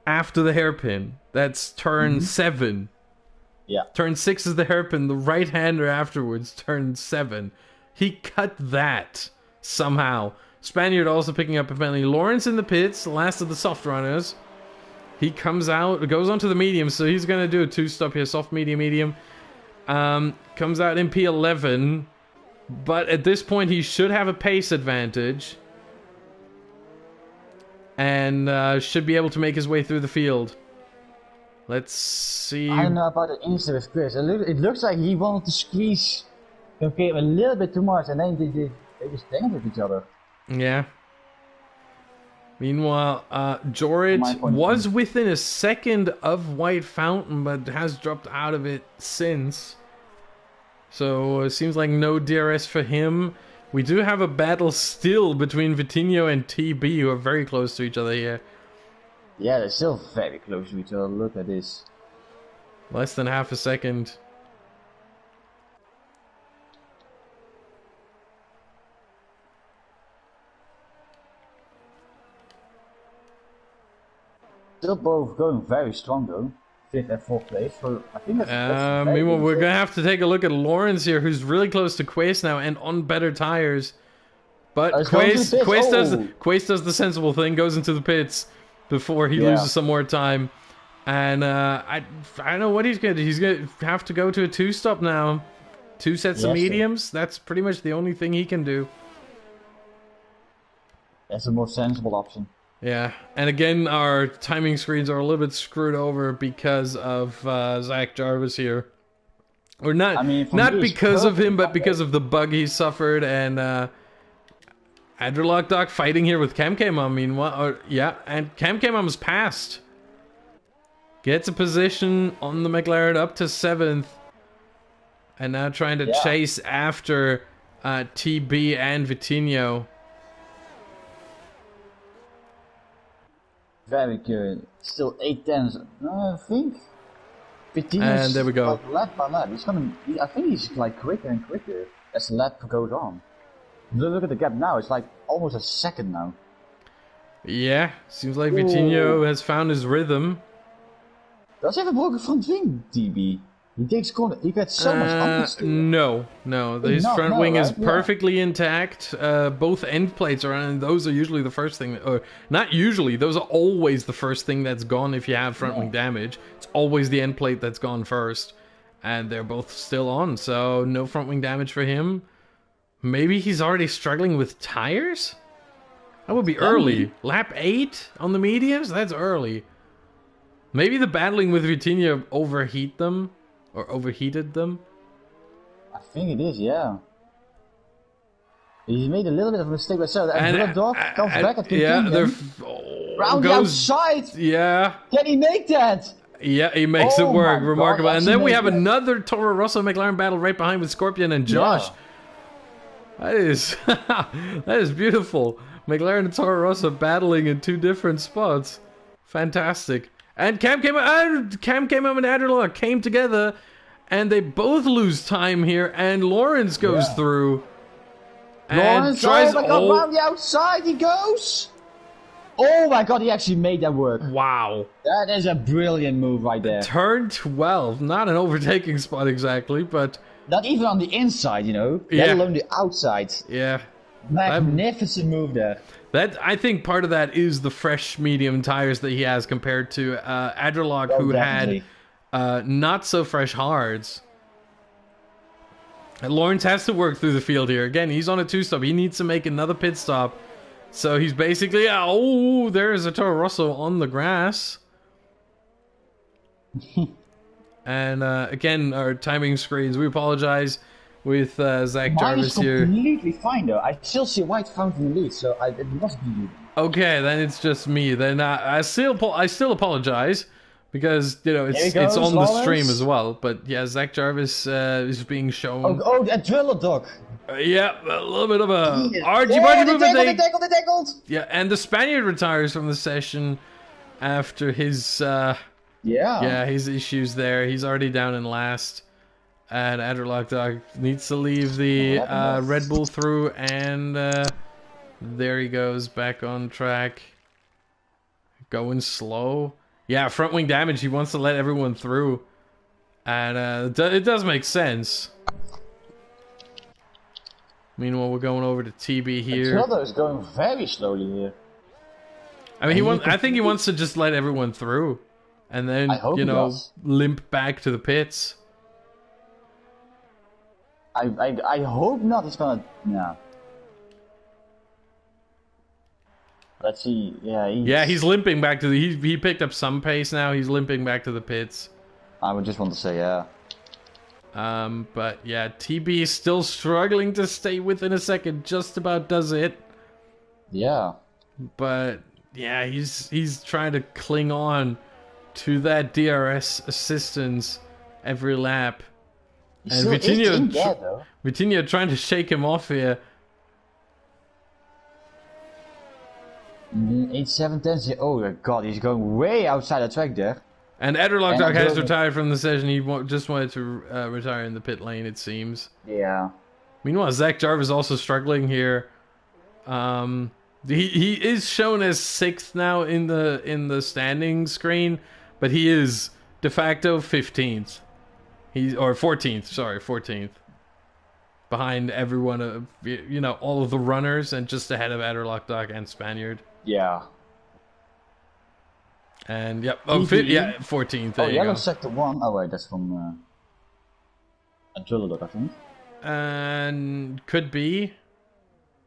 after the hairpin. That's turn 7. Yeah. Turn 6 is the hairpin. The right hander afterwards, turn 7. He cut that somehow. Spaniard also picking up a penalty. Lawrence in the pits, the last of the soft runners. He comes out, goes onto the medium, so he's going to do a 2-stop here. Soft, medium, medium. Comes out in P11. But at this point, he should have a pace advantage. And should be able to make his way through the field. Let's see. I don't know about the instant with Chris. It looks like he wanted to squeeze a little bit too much, and then they just tangled with each other. Yeah. Meanwhile, Jorrit was within a second of White Fountain, but has dropped out of it since. So it seems like no DRS for him. We do have a battle still between Vitinho and TB, who are very close to each other here. Yeah, they're still very close to each other. Look at this. Less than half a second. Still both going very strong though. 5th and 4th place. So I think that's meanwhile, we're gonna have to take a look at Lawrence here, who's really close to Quace now and on better tires. But Quace does the sensible thing, goes into the pits before he loses some more time. And I don't know what he's gonna do. He's gonna have to go to a 2-stop now. 2 sets of mediums. That's pretty much the only thing he can do. That's a more sensible option. Yeah, and again, our timing screens are a little bit screwed over because of Zach Jarvis here. Or not, not because of him, but because of the bug he suffered. And Adderlock Doc fighting here with Camcamon, meanwhile. And Camcamon's passed. Gets a position on the McLaren up to 7th. And now trying to chase after TB and Vitinho. Very good. Still 8/10. I think. And there we go. Like lap by lap. I think he's like quicker and quicker as the lap goes on. Look at the gap now. It's like almost a second now. Yeah, seems like Vitinho has found his rhythm. Does he have a broken front wing, TB? He takes corner. He gets so much understeer. No. His front wing is perfectly intact. Both end plates are on, and those are usually the first thing, or not usually, those are always the first thing that's gone if you have front wing damage. It's always the end plate that's gone first. And they're both still on, so no front wing damage for him. Maybe he's already struggling with tires? That would be early. Lap 8 on the mediums? That's early. Maybe the battling with Vitinha overheated them. I think it is, yeah. He made a little bit of a mistake, but so that dog comes back at round the outside! Yeah. Can he make that? Yeah, he makes it work. Remarkable. And then we have another Toro Rosso McLaren battle right behind with Scorpion and Josh. Yeah. That is beautiful. McLaren and Toro Rosso battling in 2 different spots. Fantastic. And Cam came up and Adderlock came together, and they both lose time here, and Lawrence goes through. Lawrence, tries around the outside he goes! Oh my god, he actually made that work. Wow. That is a brilliant move right there. Turn 12. Not an overtaking spot exactly, but... Not even on the inside, you know? Let alone the outside. Yeah. Magnificent move there. I think part of that is the fresh medium tires that he has compared to Adderlock, who definitely had not so fresh hards. And Lawrence has to work through the field here. Again, he's on a 2-stop. He needs to make another pit stop. So he's basically, there's a Toro Rosso on the grass. And again, our timing screens, we apologize with Zach Jarvis here. Mine is completely fine though. I still see White found in the lead, so it must be you. Okay, then it's just me. Then I still apologize because it's on the stream as well. But yeah, Zach Jarvis is being shown. Oh, that driller dog. Yeah, a little bit of a argy-bargy movement. They tackled. Yeah, and the Spaniard retires from the session after his his issues there. He's already down in last. And Adderlock Dog needs to leave the Red Bull through, and there he goes, back on track. Going slow. Yeah, front wing damage, he wants to let everyone through. And it does make sense. Meanwhile, we're going over to TB here. Triller is going very slowly here. I mean, I think he wants to just let everyone through. And then, limp back to the pits. I hope not. It's gonna. Yeah. Let's see. Yeah. He's limping back to the. He picked up some pace now. He's limping back to the pits. I would just want to say yeah. But yeah, TB is still struggling to stay within a second. Just about does it. Yeah. But yeah, he's trying to cling on to that DRS assistance every lap. And Vitinha trying to shake him off here. 8-7-10. Oh my god, he's going way outside the track there. And Adderlock Dog has retired from the session. He just wanted to retire in the pit lane, it seems. Yeah. Meanwhile, Zach Jarvis also struggling here. He is shown as 6th now in the standing screen, but he is de facto 15th. Or 14th, sorry, 14th. Behind everyone, all of the runners, and just ahead of Adderlock Dog and Spaniard. Yeah. And, yep, 14th, there you yellow go. sector 1. Oh, wait, that's from a driller dog, I think. And could be.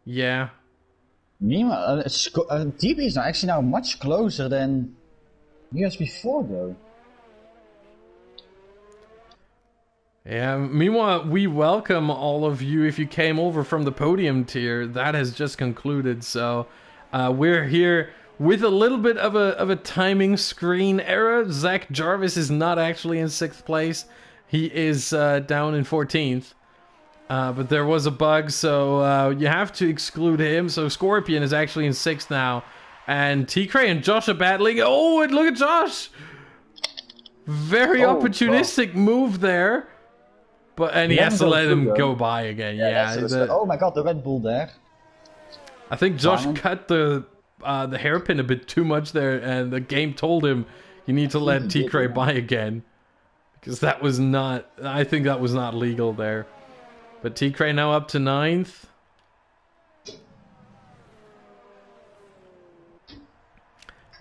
Yeah. Meanwhile, TB is actually now much closer than years before, though. Yeah, meanwhile, we welcome all of you if you came over from the Podium Tier. That has just concluded, so we're here with a little bit of a timing screen error. Zach Jarvis is not actually in 6th place. He is down in 14th. But there was a bug, so you have to exclude him. So Scorpion is actually in 6th now. And T-Cray and Josh are battling. Oh, and look at Josh! Very opportunistic move there. And he has to let him go by again. Oh my god, the Red Bull there. I think Josh cut the hairpin a bit too much there, and the game told him you need to let T-Cray by again. because that was not. I think that was not legal there. But T-Cray now up to 9th.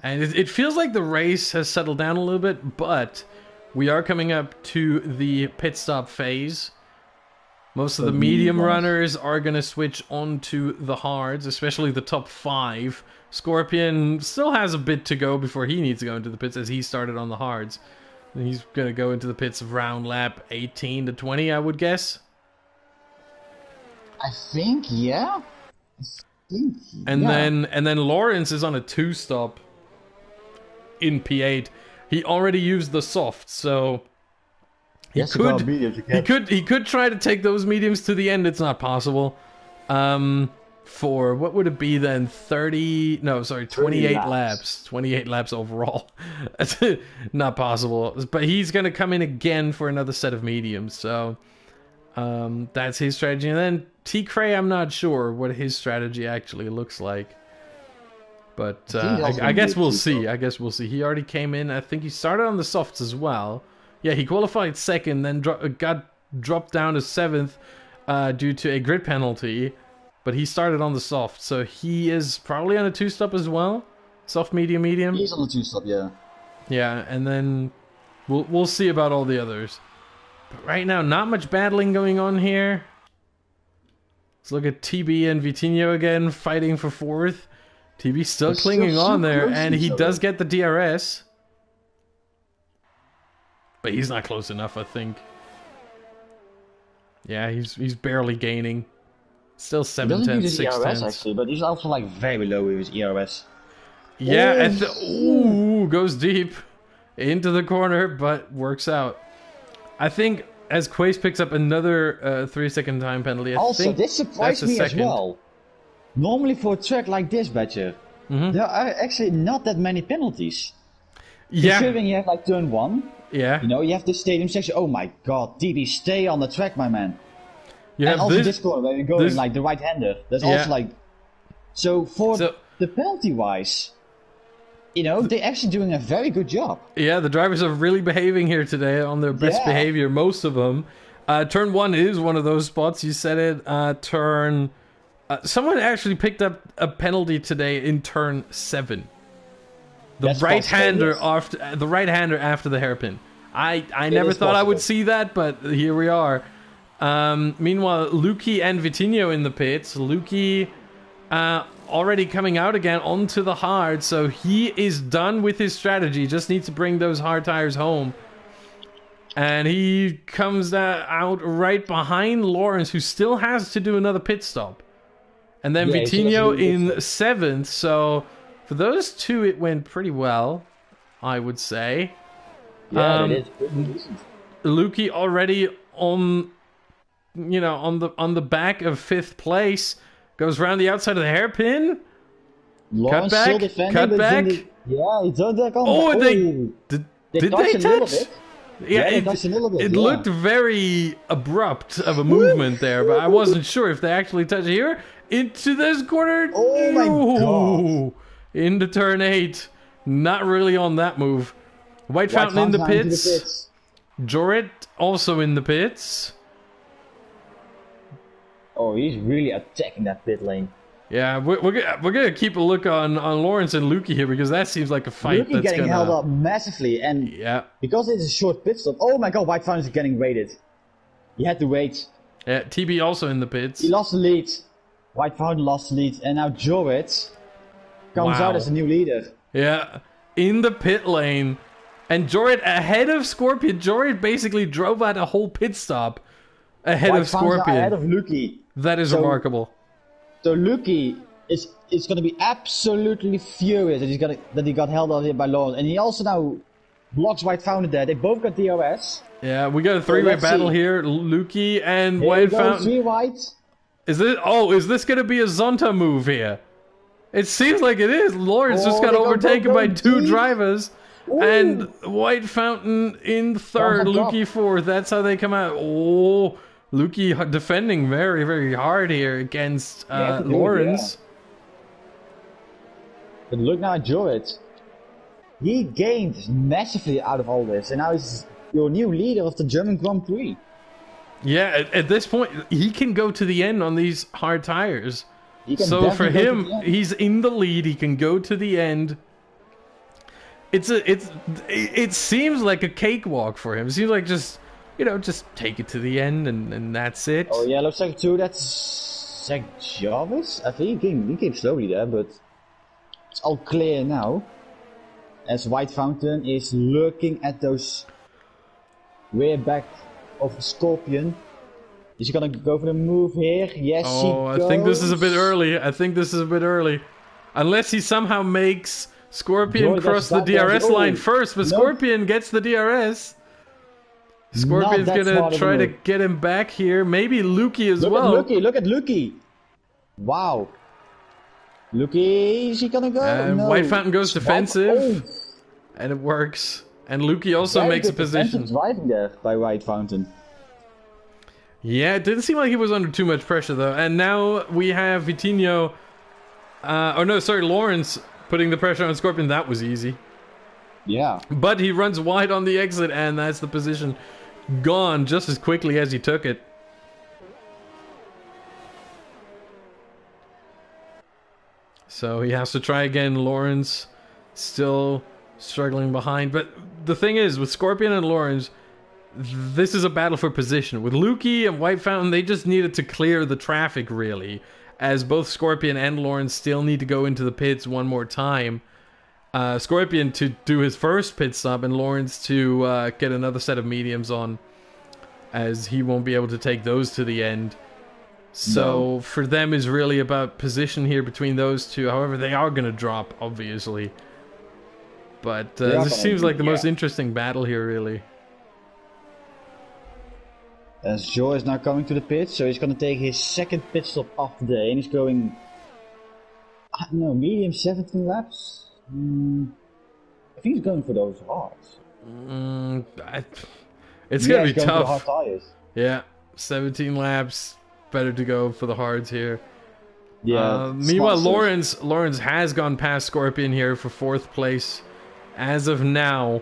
And it feels like the race has settled down a little bit, but we are coming up to the pit stop phase. Most of the medium runners are going to switch onto the hards, especially the top 5. Scorpion still has a bit to go before he needs to go into the pits, as he started on the hards. And he's going to go into the pits around lap 18 to 20, I would guess. I think, yeah. And then Lawrence is on a 2-stop in P8. He already used the soft, so he could try to take those mediums to the end. It's not possible. For what would it be then? 28 laps. 28 laps overall. That's not possible. But he's going to come in again for another set of mediums. So that's his strategy. And then T-Cray, I'm not sure what his strategy actually looks like. But I guess we'll see. I guess we'll see. He already came in. I think he started on the softs as well. Yeah, he qualified 2nd, then got dropped down to 7th due to a grid penalty. But he started on the soft, so he is probably on a 2-stop as well. Soft, medium, medium. He's on the 2-stop, yeah. Yeah, and then we'll see about all the others. But right now, not much battling going on here. Let's look at TB and Vitinho again, fighting for 4th. TB still clinging on there, and he does get the DRS. But he's not close enough, I think. Yeah, he's barely gaining. Still 7/10, 6/10. Actually, but he's also like very low with his ERS. Yeah, goes deep into the corner, but works out. I think as Quace picks up another 3-second time penalty, this surprised me as well. Normally for a track like this, Badger, there are actually not that many penalties. Yeah. Considering you have like turn 1. Yeah. You know, you have the stadium section. Oh my god, DB, stay on the track, my man. You and have also this corner where you're going like the right-hander. There's also like... So for the penalty-wise, you know, they're actually doing a very good job. Yeah, the drivers are really behaving here today on their best behavior, most of them. Turn 1 is one of those spots, you said it. Someone actually picked up a penalty today in turn 7. The right-hander after the hairpin. I never thought I would see that, but here we are. Meanwhile, Luki and Vitinho in the pits. Luki already coming out again onto the hard, so he is done with his strategy. Just needs to bring those hard tires home. And he comes out right behind Lawrence, who still has to do another pit stop. And then Vitinho in 7th, so for those two it went pretty well, I would say. Yeah, it is pretty decent. Luki already on the back of 5th place, goes around the outside of the hairpin. Lawrence cut back. Yeah, he turned back on. Oh, did they touch? Yeah, it yeah. looked very abrupt of a movement there, but I wasn't sure if they actually touched here. Into this corner. Oh my god. Into turn 8. Not really on that move. White Fountain in the pits. Jorit also in the pits. Oh, he's really attacking that pit lane. Yeah, we're gonna keep a look on Lawrence and Luki here, because that seems like a fight Luki getting held up massively, and because it's a short pit stop. Oh my god, White Fountain is getting raided. He had to wait. Yeah, TB also in the pits. He lost the lead. White Fountain lost the lead, and now Jorit comes out as a new leader. Yeah, in the pit lane. And Jorit ahead of Scorpion. Jorit basically drove out a whole pit stop ahead of Scorpion. Ahead of Luki. That is remarkable. So Luki is going to be absolutely furious that he got held out here by Lawrence. And he also now blocks White Fountain there. They both got DRS. Yeah, we got a 3-way battle here. Luki and White Fountain. 3 white. Is this going to be a Zonta move here? It seems like it is. Lawrence just got overtaken by 2 drivers. Ooh. And White Fountain in 3rd, Luki 4th. That's how they come out. Oh, Luki defending very, very hard here against Lawrence. But look now at Jorit. He gained massively out of all this. And now he's your new leader of the German Grand Prix. Yeah, at this point, he can go to the end on these hard tires. So for him, he's in the lead. He can go to the end. It seems like a cakewalk for him. It seems like just take it to the end and that's it. Oh yeah, looks like too. That's Zach Jarvis. I think he came slowly there, but it's all clear now. As White Fountain is looking at those rear back of Scorpion. Is he gonna go for the move here? Yes, he goes. I think this is a bit early. Unless he somehow makes Scorpion cross the DRS line first, but Scorpion gets the DRS. Scorpion's gonna try to get him back here. Maybe Lukey as well. Look at Lukey. Wow. Lukey, is he gonna go? And no. White Fountain goes defensive. And it works. And Lukey also makes a position. Driving there by White Fountain. Yeah, it didn't seem like he was under too much pressure though. And now we have Vitinho, Lawrence putting the pressure on Scorpion. That was easy. Yeah. But he runs wide on the exit, and that's the position gone just as quickly as he took it. So he has to try again. Lawrence still struggling behind. But the thing is, with Scorpion and Lawrence, this is a battle for position. With Lukey and White Fountain, they just needed to clear the traffic, really, as both Scorpion and Lawrence still need to go into the pits one more time. Scorpion to do his first pit stop, and Lawrence to get another set of mediums on, as he won't be able to take those to the end. So for them is really about position here between those two. However, they are going to drop, obviously. But this seems like the most interesting battle here, really. As Joe is now coming to the pit, so he's going to take his second pit stop of the day, and he's going, I don't know, medium 17 laps? I think he's going for those hards. It's going to be tough. For the hard tires. Yeah, 17 laps, better to go for the hards here. Yeah. Meanwhile, Lawrence has gone past Scorpion here for 4th place. As of now,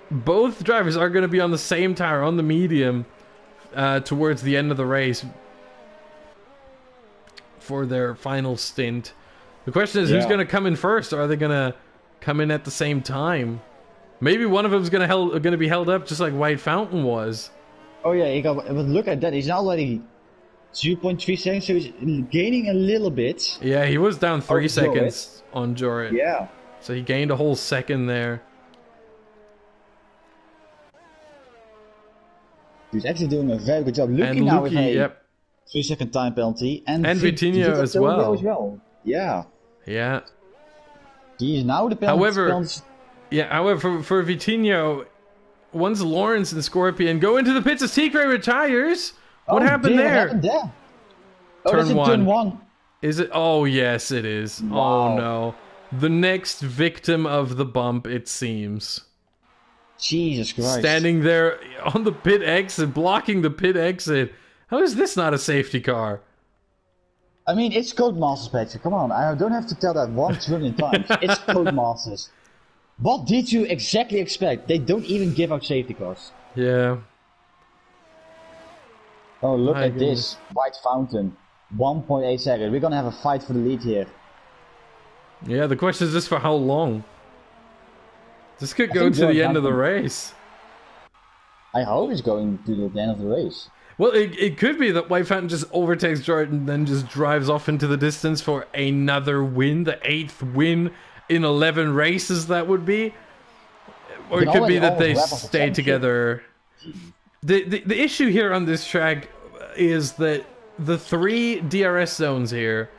both drivers are going to be on the same tire, on the medium, towards the end of the race for their final stint. The question is, who's going to come in first? Or are they going to come in at the same time? Maybe one of them is going to be held up just like White Fountain was. Oh yeah, but look at that. He's already 2.3 seconds, so he's gaining a little bit. Yeah, he was down 3 seconds on Jorrit. Yeah. So he gained a whole second there. He's actually doing a very good job. Looking now with a 3-second time penalty. And Vitinho as well. Yeah. Yeah. He's now the penalty. However, for Vitinho, once Lawrence and Scorpion go into the pits as Tigray retires, what happened there? Turn one. Is it? Oh, yes, it is. Wow. Oh, no. The next victim of the bump, it seems. Jesus Christ. Standing there on the pit exit, blocking the pit exit. How is this not a safety car? I mean, it's Codemasters, Patrick. Come on, I don't have to tell that 1 trillion times. It's Codemasters. What did you exactly expect? They don't even give out safety cars. Yeah. Oh, look at this. White Fountain. 1.8 seconds. We're gonna have a fight for the lead here. Yeah, the question is just for how long? This could go to the end of the race. I hope it's going to the end of the race. Well, it could be that White Fountain just overtakes Jordan and then just drives off into the distance for another win, the 8th win in 11 races that would be. Or it could be that they stay together. The issue here on this track is that the 3 DRS zones here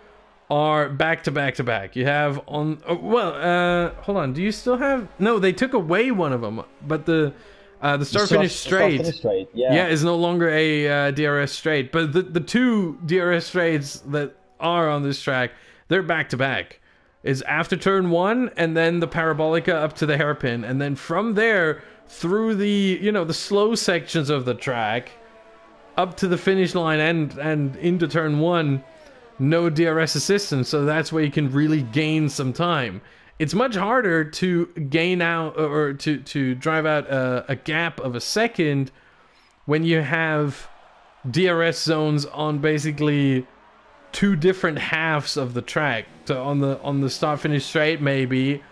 are back to back to back. You have on... hold on. Do you still have... No, they took away one of them. But the start-finish straight, is no longer a DRS straight. But the 2 DRS straights that are on this track, they're back to back. It's after turn 1, and then the parabolica up to the hairpin. And then from there, through the slow sections of the track, up to the finish line and into turn 1, no DRS assistance, so that's where you can really gain some time. it's much harder to gain out or to drive out a gap of a second when you have DRS zones on basically two different halves of the track. So on the start finish straight maybe,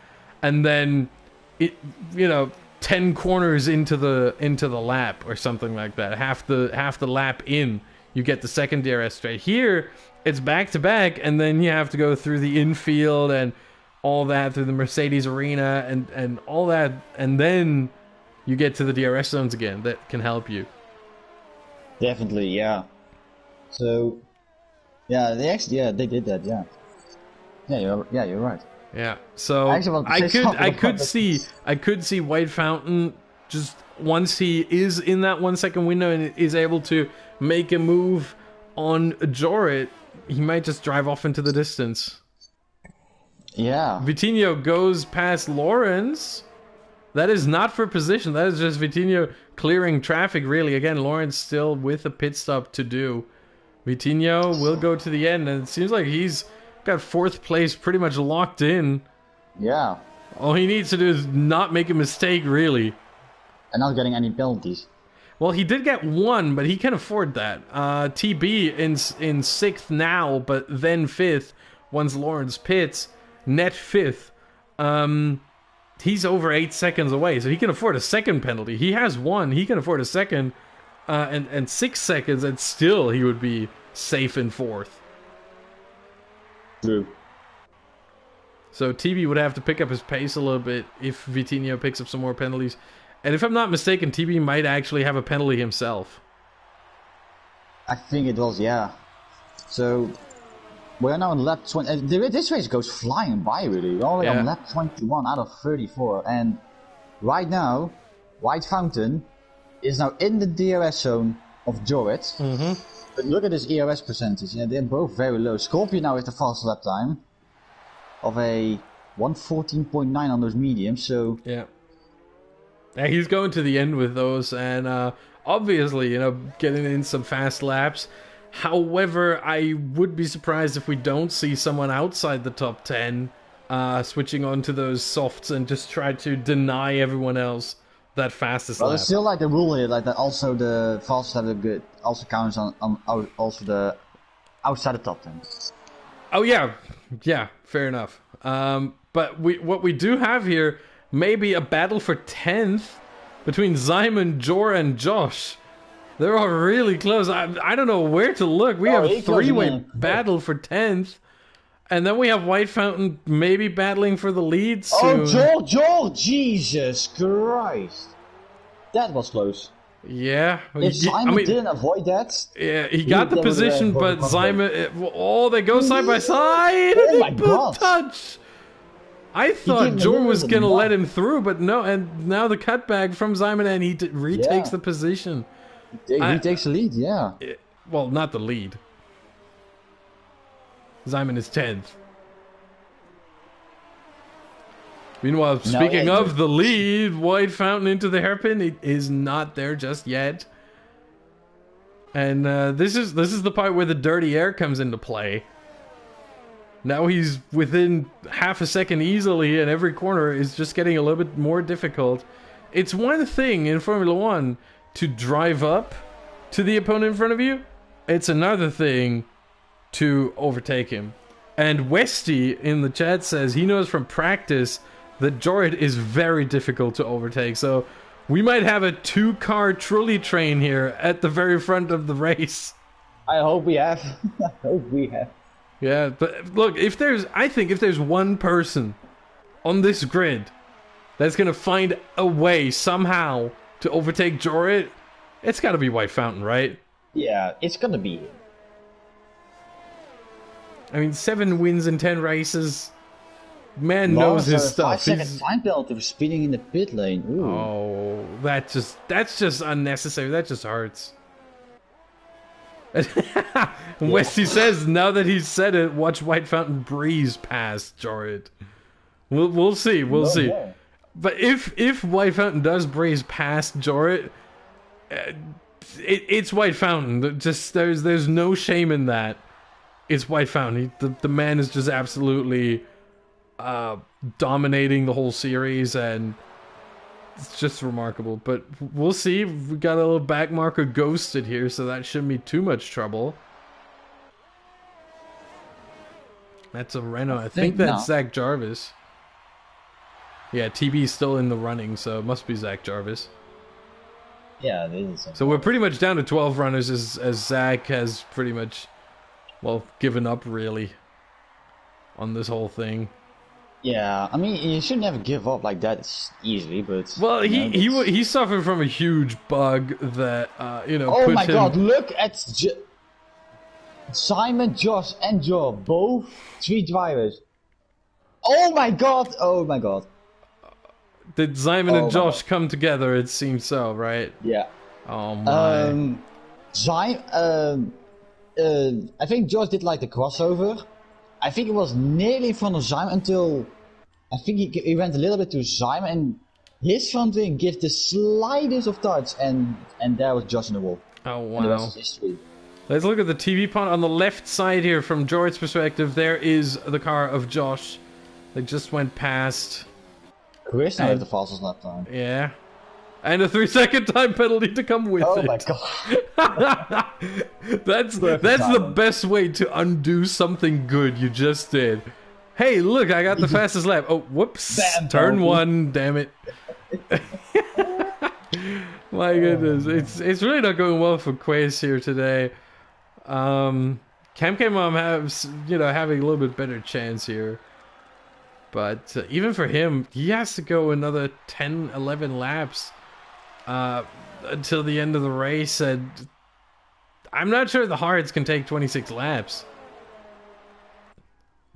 and then 10 corners into the lap or something like that. Half the lap in, you get the second DRS straight. Here it's back to back, and then you have to go through the infield and all that, through the Mercedes arena and all that, and then you get to the DRS zones again. That can help you. Definitely, yeah. So, yeah, they did that, yeah. You're right. Yeah. So I could see White Fountain just once he is in that 1 second window and is able to make a move on Jorrit, he might just drive off into the distance. Yeah. Vitinho goes past Lawrence. That is not for position. That is just Vitinho clearing traffic, really. Again, Lawrence still with a pit stop to do. Vitinho will go to the end, and it seems like he's got fourth place pretty much locked in. Yeah. All he needs to do is not make a mistake, really. And not getting any penalties. Well, he did get one, but he can afford that. TB in sixth now, but then fifth once Lawrence pits. Net fifth. He's over 8 seconds away, so he can afford a second penalty. He has one. He can afford a second, and 6 seconds, and still he would be safe in fourth. True. So TB would have to pick up his pace a little bit if Vitinho picks up some more penalties. And if I'm not mistaken, TB might actually have a penalty himself. I think it was, yeah. So, we're now on lap 20. This race goes flying by, really. We're already on lap 21 out of 34. And right now, White Fountain is now in the DRS zone of Jorrit. Mm-hmm. But look at his ERS percentage. Yeah, they're both very low. Scorpion now has the fastest lap time of a 114.9 on those mediums. So yeah, he's going to the end with those, and obviously, getting in some fast laps. However, I would be surprised if we don't see someone outside the top 10 switching on to those softs and just try to deny everyone else that fastest lap. There's still like the rule here, like that also the fastest lap good also counts on also the outside the top 10. Oh yeah, fair enough. But what we do have here, maybe a battle for 10th between Simon, Jorah, and Josh. They're all really close. I don't know where to look. We have a three-way battle for 10th. And then we have White Fountain maybe battling for the lead soon. Oh, Joel! Jesus Christ! That was close. Yeah. If Simon didn't avoid that... Yeah, he got the position, but Simon... they go side by side! Oh and my they both God. touch! I thought Jordan was going to let him through, but no, and now the cutback from Simon, and he retakes the position. He takes the lead, yeah. Well, not the lead. Simon is 10th. Meanwhile, speaking of the lead, White Fountain into the hairpin. It is not there just yet. And this is the part where the dirty air comes into play. Now he's within half a second easily, and every corner is just getting a little bit more difficult. It's one thing in Formula 1 to drive up to the opponent in front of you. It's another thing to overtake him. And Westy in the chat says he knows from practice that Jorrit is very difficult to overtake. So we might have a 2-car trolley train here at the very front of the race. I hope we have. I hope we have. Yeah, but look, I think if there's one person on this grid that's gonna find a way somehow to overtake Jorrit, it's gotta be White Fountain, right? Yeah, it's gonna be him. I mean, 7 wins in 10 races. Man knows his stuff. 5-second time penalty for speeding in the pit lane. Ooh. Oh, that's just unnecessary. That just hurts. Westy says, now that he's said it, watch White Fountain breeze past Jorrit. We'll see. We'll see. Yeah. But if White Fountain does breeze past Jorrit, it's White Fountain. Just there's no shame in that. It's White Fountain. The man is just absolutely dominating the whole series, and it's just remarkable. But we'll see. We got a little back marker ghosted here, so that shouldn't be too much trouble. That's a Renault. I think that's Zach Jarvis. Yeah, TB's still in the running, so it must be Zach Jarvis. Yeah, it is. So we're pretty much down to 12 runners as Zach has pretty much, well, given up really on this whole thing. Yeah, I mean, you should never give up like that easily, but... Well, he suffered from a huge bug that, you know, oh my god, look at Simon, Josh, and Joe, both 3 drivers. Oh my god, oh my god. Did Simon and Josh come together? It seems so, right? Yeah. Oh my. I think Josh did like the crossover. I think it was nearly in front of Simon until I think he went a little bit to Simon, and his front wing gave the slightest of touch, and there was Josh in the wall. Oh wow. And the rest is history. Let's look at the TV pod on the left side here from Jordan's perspective. There is the car of Josh. They just went past. Chris now has the fastest lap time. Yeah. And a 3-second time penalty to come with it. Oh my god. That's the best way to undo something good you just did. Hey, look, I got the fastest lap. Oh, whoops. Damn, Turn 1, damn it. My goodness. It's really not going well for Quace here today. Cam Mom having a little bit better chance here. But even for him, he has to go another 10, 11 laps until the end of the race. And I'm not sure the hards can take 26 laps.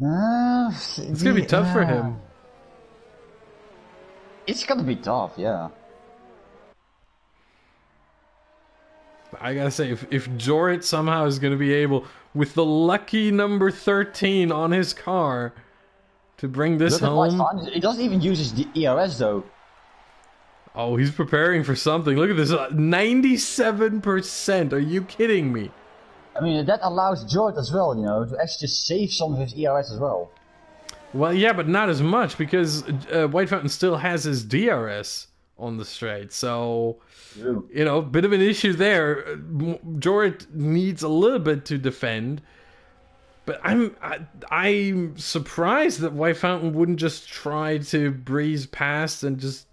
It's going to be tough for him. It's going to be tough, yeah. I gotta say, if Jorrit somehow is going to be able, with the lucky number 13 on his car, to bring this home. He doesn't even use his ERS though. Oh, he's preparing for something. Look at this, 97%. Are you kidding me? I mean, that allows Jorrit as well, you know, to actually just save some of his ERS as well. Well, yeah, but not as much because White Fountain still has his DRS on the straight. So, you know, bit of an issue there. Jorrit needs a little bit to defend. But I'm surprised that White Fountain wouldn't just try to breeze past and just,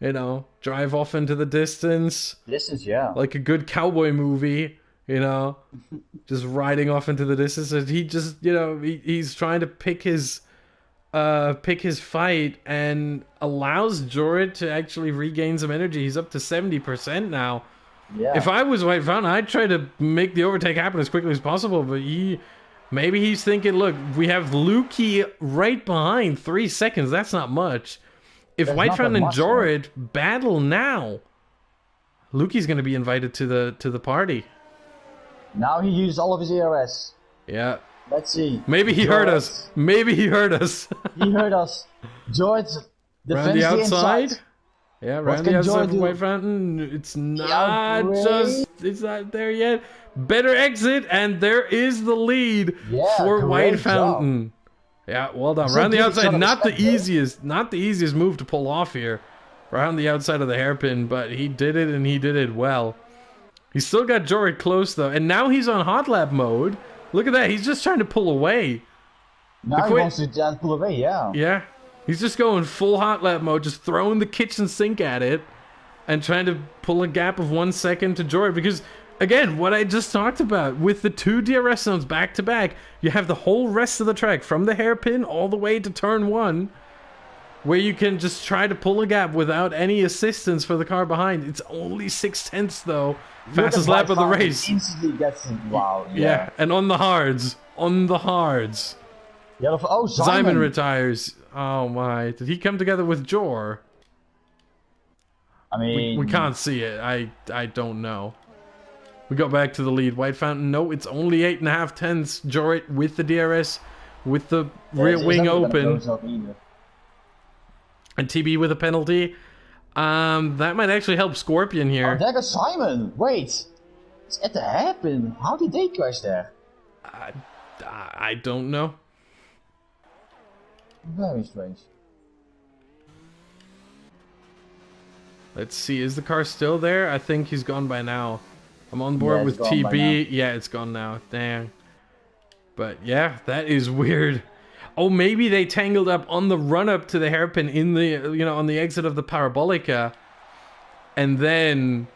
you know, drive off into the distance. Distance, yeah. Like a good cowboy movie, you know, just riding off into the distance. And he just, you know, he's trying to pick his fight and allows Jorrit to actually regain some energy. He's up to 70% now. Yeah. If I was White Fountain, I'd try to make the overtake happen as quickly as possible, but maybe he's thinking, look, we have Lukey right behind 3 seconds. That's not much. If White Fountain and Jorrit battle now, Lukey's going to be invited to the party. Now he used all of his ERS. Yeah. Let's see. Maybe he heard us. Maybe he heard us. He heard us. Jorrit defends the outside. Yeah, around the outside of White Fountain. It's not it's not there yet. Better exit, and there is the lead for White Fountain. Yeah, well done. Around the outside, not the easiest move to pull off here. Around the outside of the hairpin, but he did it, and he did it well. He's still got Jorrit close though, and now he's on hot lap mode. Look at that. He's just trying to pull away. Now he wants to pull away, yeah. Yeah. He's just going full hot lap mode, just throwing the kitchen sink at it and trying to pull a gap of 1 second to Jorrit. Because, again, what I just talked about, with the 2 DRS zones back to back, you have the whole rest of the track from the hairpin all the way to turn 1 where you can just try to pull a gap without any assistance for the car behind. It's only 6/10 though. Fastest lap of the race. Instantly gets wow. Yeah, and on the hards. Yeah, oh, Simon retires. Oh my! Did he come together with Jor? I mean, we can't see it. I don't know. We go back to the lead. White Fountain. No, it's only 8.5 tenths. Jorrit with the DRS, with the rear wing open, and TB with a penalty. That might actually help Scorpion here. Oh, there goes Simon. Wait, it's at the hairpin. How did they crash there? I don't know. Very strange. Let's see, is the car still there? I think he's gone by now. I'm on board with TB. Yeah, it's gone now. Dang. But yeah, that is weird. Oh, maybe they tangled up on the run-up to the hairpin in the, you know, on the exit of the Parabolica. And then,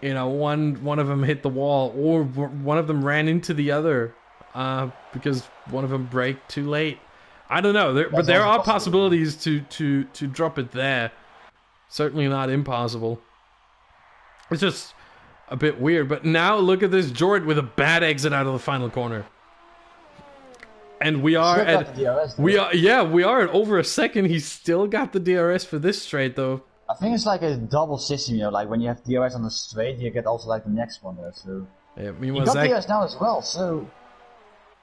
you know, one of them hit the wall, or one of them ran into the other because one of them braked too late. I don't know, but there are possibilities to drop it there. Certainly not impossible. It's just a bit weird. But now look at this Jord with a bad exit out of the final corner. And we are at we are at over a second. He's still got the DRS for this straight though. I think it's like a double system, you know, like when you have DRS on the straight, you get also like the next one there, so... Yeah, he got DRS now as well, so...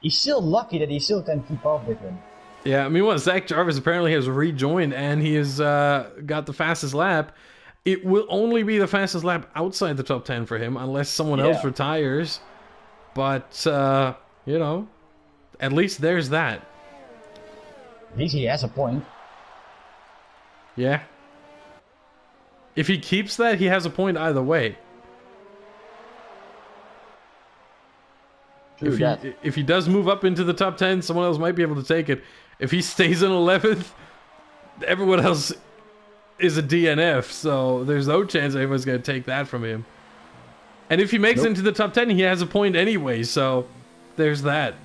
He's still lucky that he still can keep up with him. Yeah, meanwhile, Zach Jarvis apparently has rejoined and he has got the fastest lap. It will only be the fastest lap outside the top 10 for him unless someone else retires. But, you know, at least there's that. At least he has a point. Yeah. If he keeps that, he has a point either way. If he does move up into the top 10, someone else might be able to take it. If he stays in 11th, everyone else is a DNF, so there's no chance anyone's going to take that from him. And if he makes it into the top 10, he has a point anyway, so there's that.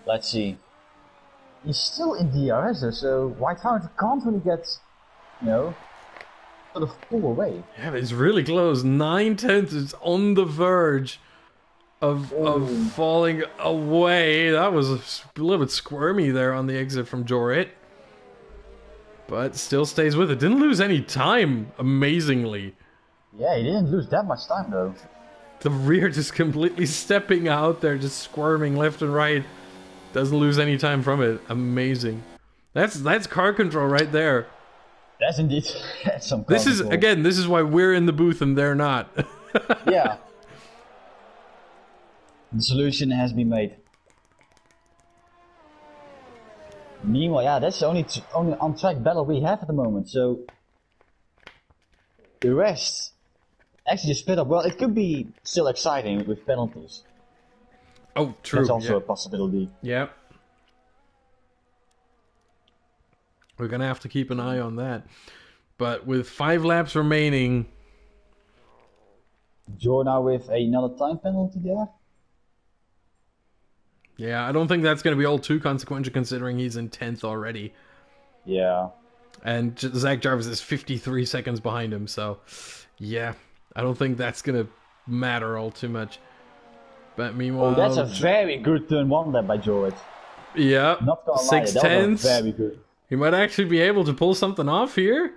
Let's see. He's still in DRS though, so White Fountain can't really get, you know, sort of pull away. Yeah, but it's really close. 9/10 is on the verge of falling away. That was a little bit squirmy there on the exit from Jorit. But still stays with it. Didn't lose any time, amazingly. Yeah, he didn't lose that much time though. The rear just completely stepping out there, just squirming left and right. Doesn't lose any time from it. Amazing. That's car control right there. That's indeed some car control. This is why we're in the booth and they're not. Yeah. The solution has been made. Meanwhile, yeah, that's the only on-track battle we have at the moment, so... The rest actually just split up well. It could be still exciting with penalties. Oh, true. That's also a possibility. Yeah. We're going to have to keep an eye on that. But with 5 laps remaining... Joe now with another time penalty there? Yeah, I don't think that's going to be all too consequential considering he's in 10th already. Yeah. And Zach Jarvis is 53 seconds behind him, so... Yeah, I don't think that's going to matter all too much. But meanwhile... Oh, that's a very good turn 1 lap by George. Yeah, not gonna 6/10. Very good. He might actually be able to pull something off here.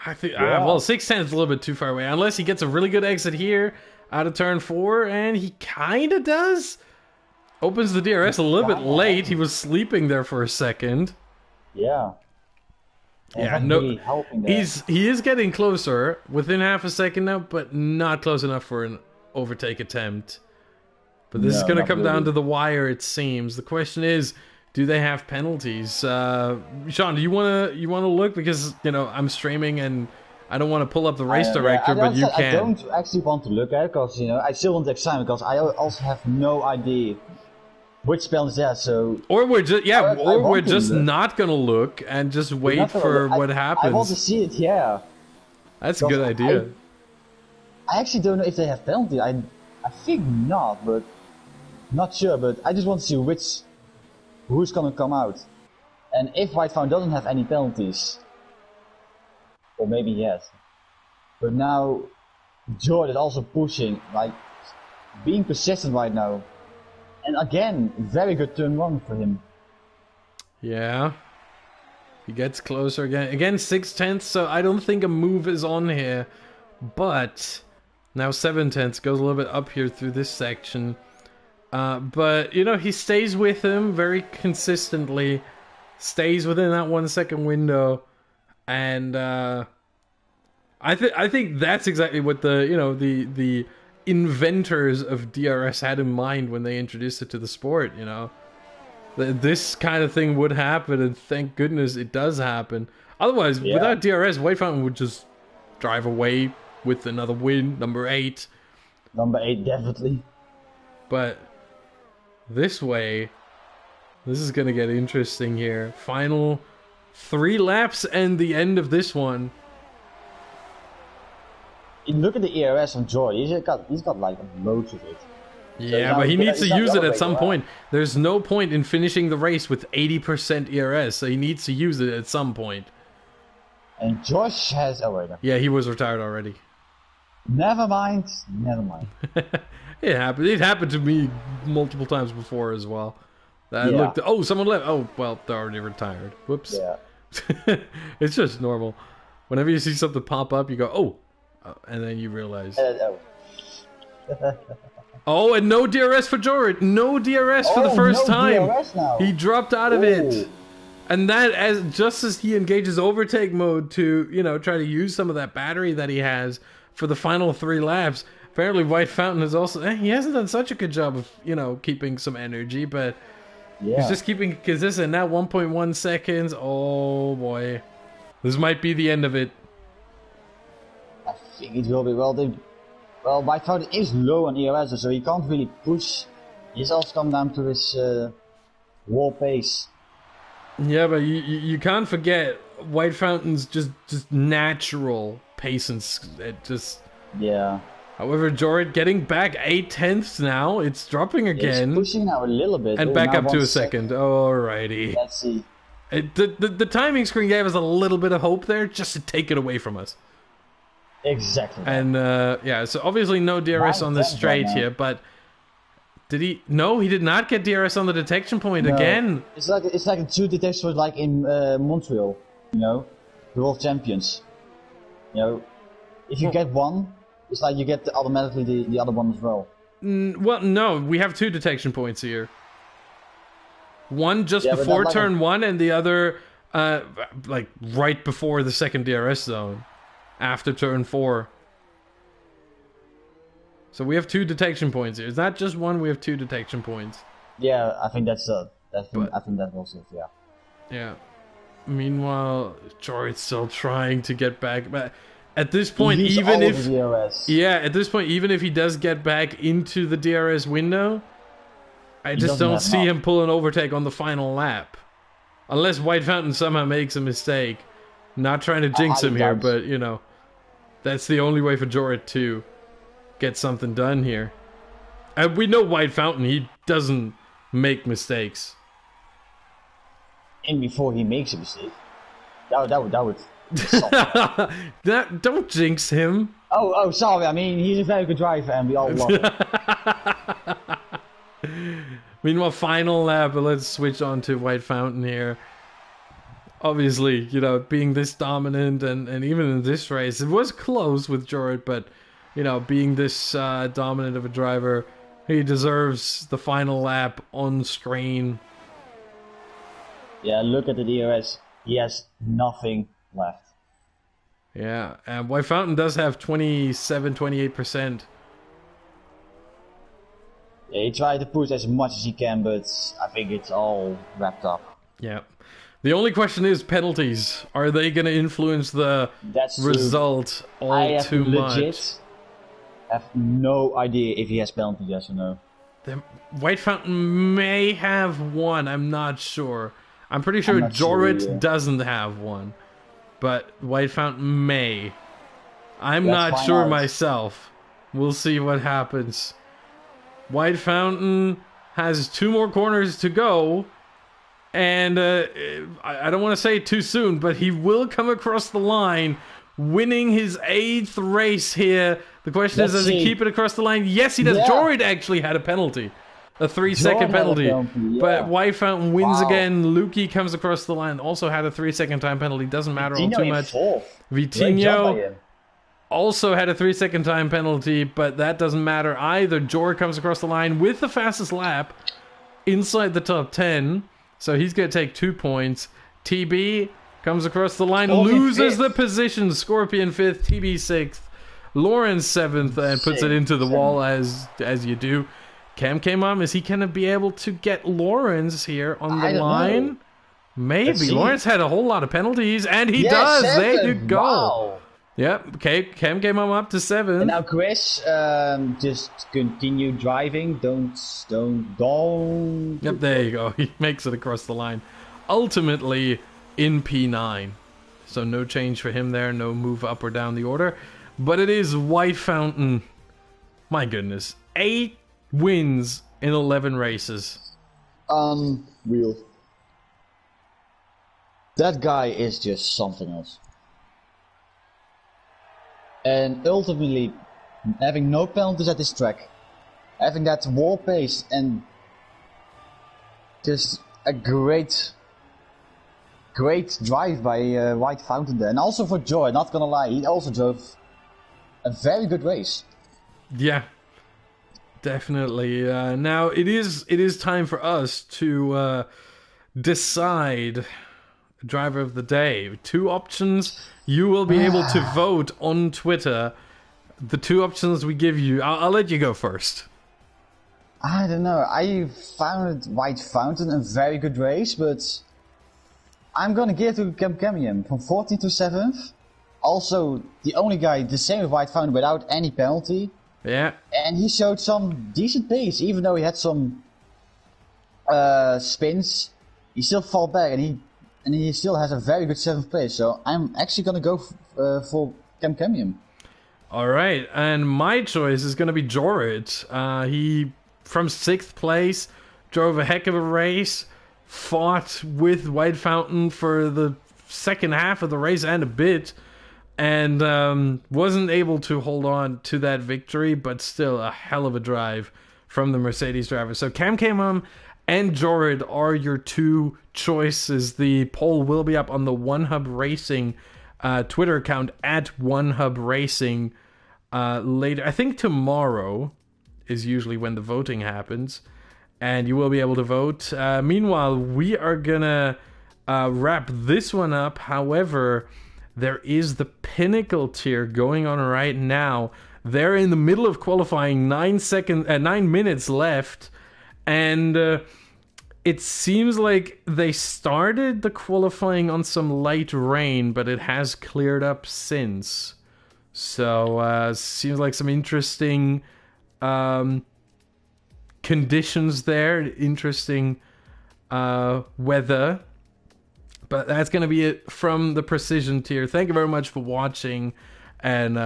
I think, well, 6/10 is a little bit too far away. Unless he gets a really good exit here out of turn 4, and he kind of does. Opens the DRS a little bit late. He was sleeping there for a second. Yeah. Yeah, no, he is getting closer, within half a second now, but not close enough for an overtake attempt. But this is going to come down to the wire, it seems. The question is, do they have penalties? Sean, do you want to look, because you know I'm streaming and I don't want to pull up the race director, but you can. I don't actually want to look at it because you know I still want to examine because I also have no idea which penalties there. So or we're just not gonna look and just wait for what happens. I want to see it. Yeah, that's a good idea. I actually don't know if they have penalty. I think not, but not sure. But I just want to see who's gonna come out, and if White Found doesn't have any penalties, or maybe yes. But now Jordan is also pushing, like being persistent right now. And again, very good turn 1 for him. Yeah. He gets closer again. Again, 6/10, so I don't think a move is on here. But now 7/10 goes a little bit up here through this section. But, you know, he stays with him very consistently. Stays within that 1 second window. And I think that's exactly what the inventors of DRS had in mind when they introduced it to the sport, you know. this kind of thing would happen, and thank goodness it does happen. Otherwise, without DRS, White Fountain would just drive away with another win, number 8. Number 8, definitely. But this way, this is going to get interesting here. Final 3 laps and the end of this one. Look at the ERS on Joy. He's got like loads of it. Yeah, so but he needs to use it at some point. There's no point in finishing the race with 80% ERS, so he needs to use it at some point. And Josh has... Oh, wait. Yeah, he was retired already. Never mind. Never mind. It happened. It happened to me multiple times before as well. I looked... Oh, someone left. Oh, well, they're already retired. Whoops. Yeah. It's just normal. Whenever you see something pop up, you go, oh. And then you realize... Oh, and no DRS for Jorrit. No DRS for the first time. DRS now. He dropped out of it. And that, just as he engages overtake mode to, you know, try to use some of that battery that he has for the final 3 laps, apparently White Fountain is also... he hasn't done such a good job of, you know, keeping some energy, but he's just keeping consistent. Now 1.1 seconds. Oh, boy. This might be the end of it. I think it will be. Well, White Fountain is low on ERS, so he can't really push. He's also come down to his wall pace. Yeah, but you can't forget White Fountain's just natural pace and just... Yeah. However, Jorrit getting back 8/10 now. It's dropping again. It's pushing now a little bit. And back up to a second. Alrighty. Let's see. The timing screen gave us a little bit of hope there, just to take it away from us. Exactly. And yeah, so obviously no DRS on the straight here, but did he? No, he did not get DRS on the detection point again. It's like a 2 detection point, like in Montreal. You know, the World Champions. You know, if you get one, it's like you get automatically the other one as well. Well, no, we have 2 detection points here. One just before turn 1, and the other like right before the second DRS zone. After turn 4. So we have 2 detection points here. It's not just one, we have 2 detection points. Yeah, I think that's I think that was it, yeah. Yeah. Meanwhile, Jorrit's still trying to get back. But at this point, even if... Yeah, at this point, even if he does get back into the DRS window, I just don't see him pull an overtake on the final lap. Unless White Fountain somehow makes a mistake. Not trying to jinx him here, but, you know, that's the only way for Jorrit to get something done here. And we know White Fountain, he doesn't make mistakes. And before he makes a mistake, that would don't jinx him. Oh, sorry, I mean, he's a very good driver and we all love him. Meanwhile, final lap, but let's switch on to White Fountain here. Obviously, you know, being this dominant and even in this race, it was close with Jorrit, but, you know, being this dominant of a driver, he deserves the final lap on screen. Yeah, look at the DRS. He has nothing left. Yeah, and White Fountain does have 28%. Yeah, he tried to push as much as he can, but I think it's all wrapped up. Yeah. The only question is penalties. Are they going to influence the result all too much? I have no idea if he has penalties, yes or no. The White Fountain may have one. I'm not sure. I'm pretty sure Jorrit doesn't have one. But White Fountain may. I'm not sure myself. We'll see what happens. White Fountain has 2 more corners to go. And I don't want to say it too soon, but he will come across the line, winning his 8th race here. The question is, does he keep it across the line? Yes, he does. Yeah. Jorrit actually had a penalty. A 3-second penalty. But White Fountain wins again. Lukey comes across the line. Also had a 3-second time penalty. Doesn't matter all too much. Vitinho also had a 3-second time penalty, but that doesn't matter either. Jorrit comes across the line with the fastest lap inside the top 10. So he's going to take 2 points. TB comes across the line, loses the position. Scorpion 5th, TB 6th, Lawrence 7th, and puts it into the wall as you do. Cam came on. Is he going to be able to get Lawrence here on the I don't line? know. Maybe. Lawrence had a whole lot of penalties, and he Yeah, does. 7. There you go. Wow. Yep. Okay. Cam came on up to 7. And now Chris, just continue driving. Don't. Yep. There you go. He makes it across the line. Ultimately in P9. So no change for him there. No move up or down the order. But it is White Fountain. My goodness. 8 wins in 11 races. Unreal. That guy is just something else. And ultimately, having no penalties at this track, having that wall pace, and just a great drive by White Fountain there. And also for Joy, not gonna lie, he also drove a very good race. Yeah, definitely. Now it is time for us to decide driver of the day. 2 options. You will be able to vote on Twitter. The 2 options we give you. I'll let you go first. I don't know. I found White Fountain a very good race, but I'm gonna give it to Camium from 14th to 7th. Also, the only guy the same with White Fountain without any penalty. Yeah. And he showed some decent pace, even though he had some spins. He still fell back, and he still has a very good 7th place. So I'm actually gonna go for Camium. All right, and my choice is going to be Jorid. He, from 6th place, drove a heck of a race, fought with White Fountain for the second half of the race and a bit, and wasn't able to hold on to that victory, but still a hell of a drive from the Mercedes driver. So Cam and Jorid are your 2 choices. The poll will be up on the One Hub Racing Twitter account at One Hub Racing later. I think tomorrow is usually when the voting happens, and you will be able to vote. Meanwhile, we are gonna wrap this one up. However, there is the Pinnacle Tier going on right now. They're in the middle of qualifying, 9 minutes left, and it seems like they started the qualifying on some light rain, but it has cleared up since. So, seems like some interesting conditions there, interesting weather. But that's going to be it from the Precision Tier. Thank you very much for watching, and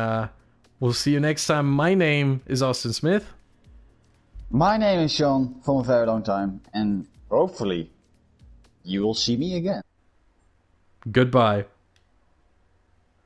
we'll see you next time. My name is Austin Smith. My name is Sean from a very long time, and hopefully you will see me again. Goodbye.